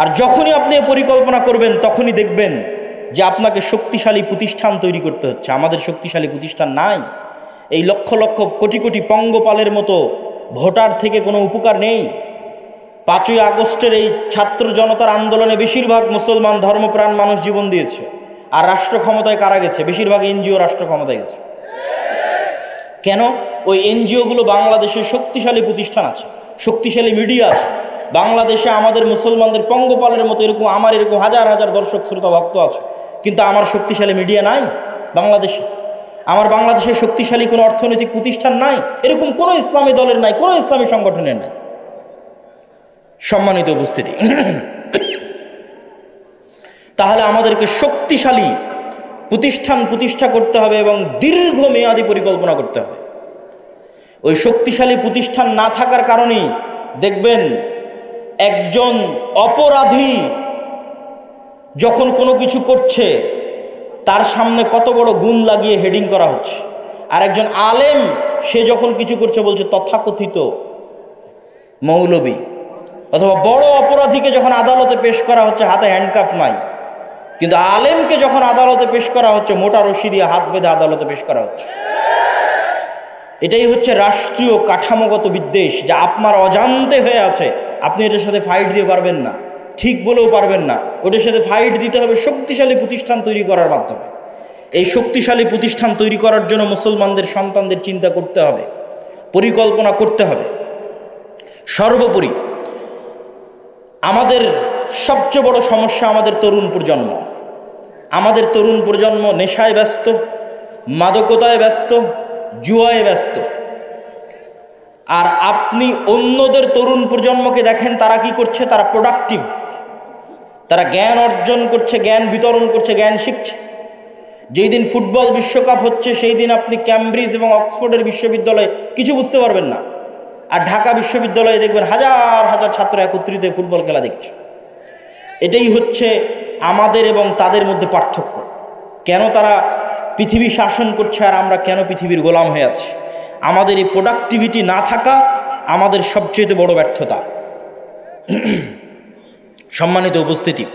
আর যখনই আপনি এই পরিকল্পনা করবেন তখনই দেখবেন যে আপনাকে শক্তিশালী প্রতিষ্ঠান তৈরি করতে হচ্ছে। আমাদের শক্তিশালী প্রতিষ্ঠান নাই। এই লক্ষ লক্ষ কোটি কোটি পঙ্গপালের মতো ভোটার থেকে কোনো উপকার নেই। 5ই আগস্টের এই ছাত্র জনতার আন্দোলনে বেশিরভাগ মুসলমান ধর্মপ্রাণ মানুষ জীবন দিয়েছে। আর রাষ্ট্র ক্ষমতায় কারা গেছে? বেশিরভাগ এনজিও রাষ্ট্র ক্ষমতায় গেছে। কেন? ওই এনজিওগুলো বাংলাদেশের শক্তিশালী প্রতিষ্ঠান আছে, শক্তিশালী মিডিয়া আছে। বাংলাদেশে আমাদের মুসলমানদের পঙ্গপালের মতো এরকম আমার এরকম হাজার হাজার দর্শক শ্রোতা ভক্ত আছে, কিন্তু আমার শক্তিশালী মিডিয়া নাই বাংলাদেশে। আমার বাংলাদেশে শক্তিশালী কোনো অর্থনৈতিক প্রতিষ্ঠান নাই, এরকম কোনো ইসলামী দলের নাই, কোনো ইসলামী সংগঠনের নাই। সম্মানিত উপস্থিতি, তাহলে আমাদেরকে শক্তিশালী প্রতিষ্ঠান প্রতিষ্ঠা করতে হবে এবং দীর্ঘমেয়াদী পরিকল্পনা করতে হবে। ওই শক্তিশালী প্রতিষ্ঠান না থাকার কারণেই দেখবেন একজন অপরাধী যখন কোনো কিছু করছে তার সামনে কত বড় গুণ লাগিয়ে হেডিং করা হচ্ছে, আর একজন আলেম সে যখন কিছু করছে বলছে তথাকথিত মৌলবী। অথবা বড় অপরাধীকে যখন আদালতে পেশ করা হচ্ছে হাতে হ্যান্ডকাফ নাই, কিন্তু আলেমকে যখন আদালতে পেশ করা হচ্ছে মোটা রশি দিয়ে হাত বেঁধে আদালতে পেশ করা হচ্ছে। এটাই হচ্ছে রাষ্ট্রীয় কাঠামোগত বিদ্বেষ, যা আপনার অজান্তে হয়ে আছে। আপনি এটার সাথে ফাইট দিয়ে পারবেন না, ঠিক বলেও পারবেন না। ওটার সাথে ফাইট দিতে হবে শক্তিশালী প্রতিষ্ঠান তৈরি করার মাধ্যমে। এই শক্তিশালী প্রতিষ্ঠান তৈরি করার জন্য মুসলমানদের সন্তানদের চিন্তা করতে হবে, পরিকল্পনা করতে হবে। সর্বোপরি আমাদের সবচেয়ে বড় সমস্যা আমাদের তরুণ প্রজন্ম। আমাদের তরুণ প্রজন্ম নেশায় ব্যস্ত, মাদকতায় ব্যস্ত, জুয়ায় ব্যস্ত। আর আপনি অন্যদের তরুণ প্রজন্মকে দেখেন তারা কি করছে? তারা প্রোডাক্টিভ, তারা জ্ঞান অর্জন করছে, জ্ঞান বিতরণ করছে, জ্ঞান শিখছে। যেই দিন ফুটবল বিশ্বকাপ হচ্ছে সেই দিন আপনি ক্যামব্রিজ এবং অক্সফোর্ডের বিশ্ববিদ্যালয়ে কিছু বুঝতে পারবেন না, আর ঢাকা বিশ্ববিদ্যালয়ে দেখবেন হাজার হাজার ছাত্র একত্রিত ফুটবল খেলা দেখছে। এটাই হচ্ছে আমাদের এবং তাদের মধ্যে পার্থক্য। কেন তারা পৃথিবী শাসন করছে আর আমরা কেন পৃথিবীর গোলাম হয়ে আছি? আমাদের এই প্রোডাক্টিভিটি না থাকা আমাদের সবচেয়ে বড় ব্যর্থতা। সম্মানিত উপস্থিতি,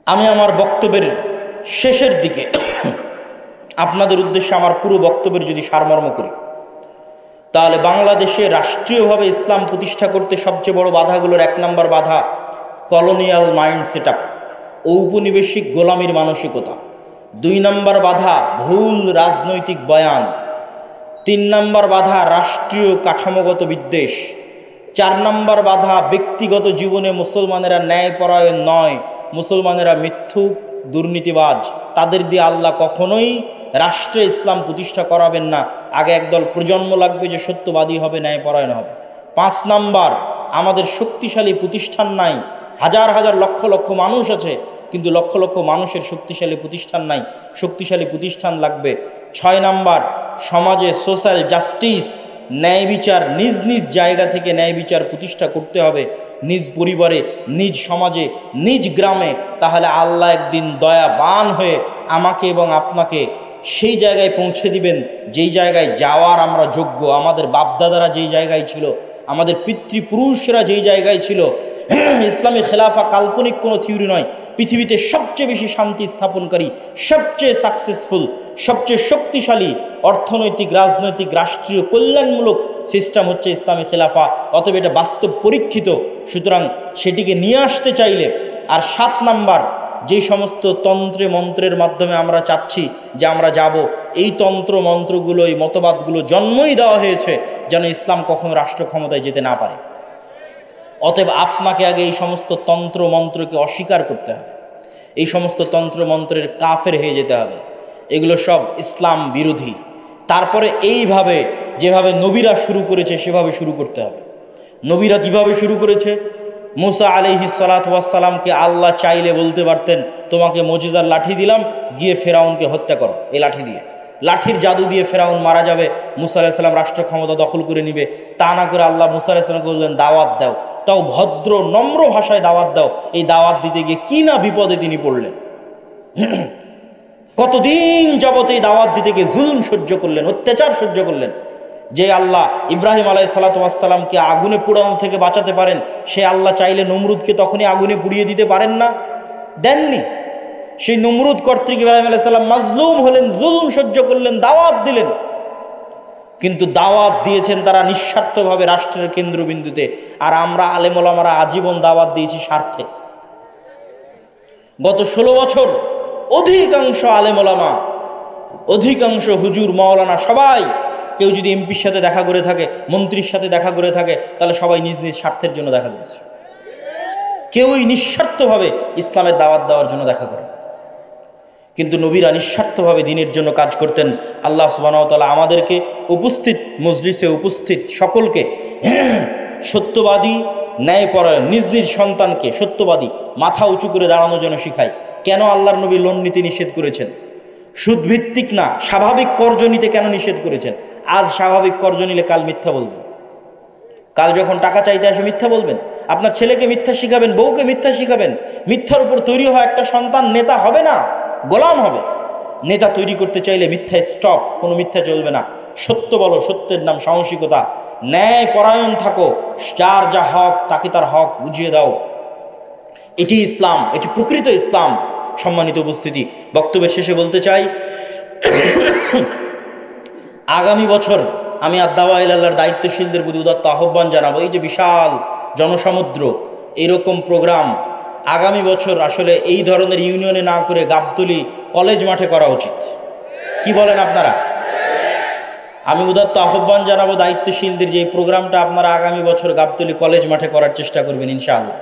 আমি আমার বক্তব্যের শেষের দিকে আপনাদের উদ্দেশ্যে আমার পুরো বক্তব্যের যদি সারমর্ম করি, তাহলে বাংলাদেশে রাষ্ট্রীয়ভাবে ইসলাম প্রতিষ্ঠা করতে সবচেয়ে বড় বাধাগুলোর 1 নম্বর বাধা কলোনিয়াল মাইন্ড সেট আপ, ঔপনিবেশিক গোলামির মানসিকতা। 2 নম্বর বাধা ভুল রাজনৈতিক বয়ান। 3 নম্বর বাধা রাষ্ট্রীয় কাঠামোগত বিদ্বেষ। 4 নম্বর বাধা ব্যক্তিগত জীবনে মুসলমানেরা ন্যায়পরায়ণ নয়, মুসলমানেরা মিথ্যুক, দুর্নীতিবাজ। তাদের দিয়ে আল্লাহ কখনোই রাষ্ট্রে ইসলাম প্রতিষ্ঠা করাবেন না। আগে একদল প্রজন্ম লাগবে যে সত্যবাদী হবে, ন্যায়পরায়ণ হবে। 5 নম্বর, আমাদের শক্তিশালী প্রতিষ্ঠান নাই। হাজার হাজার লক্ষ লক্ষ মানুষ আছে, কিন্তু লক্ষ লক্ষ মানুষের শক্তিশালী প্রতিষ্ঠান নাই। শক্তিশালী প্রতিষ্ঠান লাগবে। 6 নম্বর, সমাজে সোশ্যাল জাস্টিস, ন্যায় বিচার, নিজ নিজ জায়গা থেকে ন্যায় বিচার প্রতিষ্ঠা করতে হবে, নিজ পরিবারে, নিজ সমাজে, নিজ গ্রামে। তাহলে আল্লাহ একদিন দয়াবান হয়ে আমাকে এবং আপনাকে সেই জায়গায় পৌঁছে দিবেন যেই জায়গায় যাওয়ার আমরা যোগ্য। আমাদের বাপদাদারা যেই জায়গায় ছিল, আমাদের পিতৃপুরুষরা যেই জায়গায় ছিল। ইসলামী খেলাফা কাল্পনিক কোনো থিওরি নয়। পৃথিবীতে সবচেয়ে বেশি শান্তি স্থাপনকারী, সবচেয়ে সাকসেসফুল, সবচেয়ে শক্তিশালী অর্থনৈতিক, রাজনৈতিক, রাষ্ট্রীয় কল্যাণমূলক সিস্টেম হচ্ছে ইসলামী খেলাফা। অতএব এটা বাস্তব পরীক্ষিত, সুতরাং সেটিকে নিয়ে আসতে চাইলে। আর 7 নম্বর, যে সমস্ত তন্ত্রে মন্ত্রের মাধ্যমে আমরা চাচ্ছি যে আমরা যাব, এই তন্ত্র মন্ত্রগুলো, এই মতবাদগুলো জন্মই দেওয়া হয়েছে যেন ইসলাম কখনো রাষ্ট্র ক্ষমতায় যেতে না পারে। অতএব আপনাকে আগে এই সমস্ত তন্ত্র মন্ত্রকে অস্বীকার করতে হবে, এই সমস্ত তন্ত্র মন্ত্রের কাফের হয়ে যেতে হবে, এগুলো সব ইসলাম বিরোধী। তারপরে এইভাবে যেভাবে নবীরা শুরু করেছে সেভাবে শুরু করতে হবে। নবীরা কিভাবে শুরু করেছে? মুসা আলাইহিস সালাতু ওয়াস সালামকে আল্লাহ চাইলে বলতে পারতেন তোমাকে মুজিজার লাঠি দিলাম, গিয়ে ফেরাউনকে হত্যা করো এই লাঠি দিয়ে। লাঠির জাদু দিয়ে ফেরাউন মারা যাবে, মুসা আলাইহিস সালাম রাষ্ট্র ক্ষমতা দখল করে নিবে। তা না করে আল্লাহ মুসা আলাইহিস সালামকে বললেন দাওয়াত দাও, তাও ভদ্র নম্র ভাষায় দাওয়াত দাও। এই দাওয়াত দিতে গিয়ে কি না বিপদে তিনি পড়লেন। কতদিন যাবত এই দাওয়াত দিতে গিয়ে জুলম সহ্য করলেন, অত্যাচার সহ্য করলেন। যে আল্লাহ ইব্রাহিম আলাইহিস সালাতু ওয়াস সালামকে আগুনে পোড়ানো থেকে বাঁচাতে পারেন, সে আল্লাহ চাইলে নমরুদকে তখনই আগুনে পুড়িয়ে দিতে পারেন না? দেননি। সেই নমরুদ কর্তৃক ইব্রাহিম আলাইহিস সালাম মাজলুম হলেন, জুলম সহ্য করলেন, দাওয়াত দিলেন। কিন্তু দাওয়াত দিয়েছেন তারা নিঃস্বার্থভাবে রাষ্ট্রের কেন্দ্রবিন্দুতে, আর আমরা আলেম ওলামারা আজীবন দাওয়াত দিয়েছি স্বার্থে। গত 16 বছর অধিকাংশ আলেম ওলামা, অধিকাংশ হুজুর মাওলানা সবাই, কেউ যদি এমপির সাথে দেখা করে থাকে, মন্ত্রীর সাথে দেখা করে থাকে, তাহলে সবাই নিজ নিজ স্বার্থের জন্য দেখা করেছে। কেউই নিঃস্বার্থভাবে ইসলামের দাওয়াত দেওয়ার জন্য দেখা করে। কিন্তু নবীরা নিঃস্বার্থভাবে দ্বীনের জন্য কাজ করতেন। আল্লাহ সুবহানাহু ওয়া তাআলা আমাদেরকে উপস্থিত মজলিসে উপস্থিত সকলকে সত্যবাদী, ন্যায়পরায়ণ, নিজ নিজ সন্তানকে সত্যবাদী, মাথা উঁচু করে দাঁড়ানোর জন্য শিখায়। কেন আল্লাহর নবী লোন নীতি নিষেধ করেছেন? সুদভিত্তিক না, স্বাভাবিক কর্জ নিতে কেন নিষেধ করেছেন? আজ স্বাভাবিক কর্জ নিলে কাল মিথ্যা বলবেন, কাল যখন টাকা চাইতে আসে মিথ্যা বলবেন, আপনার ছেলেকে মিথ্যা শিখাবেন, বউকে মিথ্যা শিখাবেন। মিথ্যার উপর তৈরি হওয়া একটা সন্তান নেতা হবে না, গোলাম হবে। নেতা তৈরি করতে চাইলে মিথ্যা স্টপ, কোনো মিথ্যা চলবে না। সত্য বলো, সত্যের নাম সাহসিকতা। ন্যায় পরায়ণ থাকো, যার যা হক তাকে তার হক বুঝিয়ে দাও। এটি ইসলাম, এটি প্রকৃত ইসলাম। সম্মানিত উপস্থিতি, বক্তব্যের শেষে বলতে চাই, আগামী বছর আমি আদ-দাওয়া ইলাল্লাহর দায়িত্বশীলদের প্রতি উদাত্ত আহ্বান জানাবো। এই যে বিশাল জনসমুদ্র, এরকম প্রোগ্রাম আগামী বছর আসলে এই ধরনের ইউনিয়নে না করে গাবতলী কলেজ মাঠে করা উচিত। কি বলেন আপনারা? আমি উদাত্ত আহ্বান জানাবো দায়িত্বশীলদের যে এই প্রোগ্রামটা আপনারা আগামী বছর গাবতলী কলেজ মাঠে করার চেষ্টা করবেন ইনশাআল্লাহ।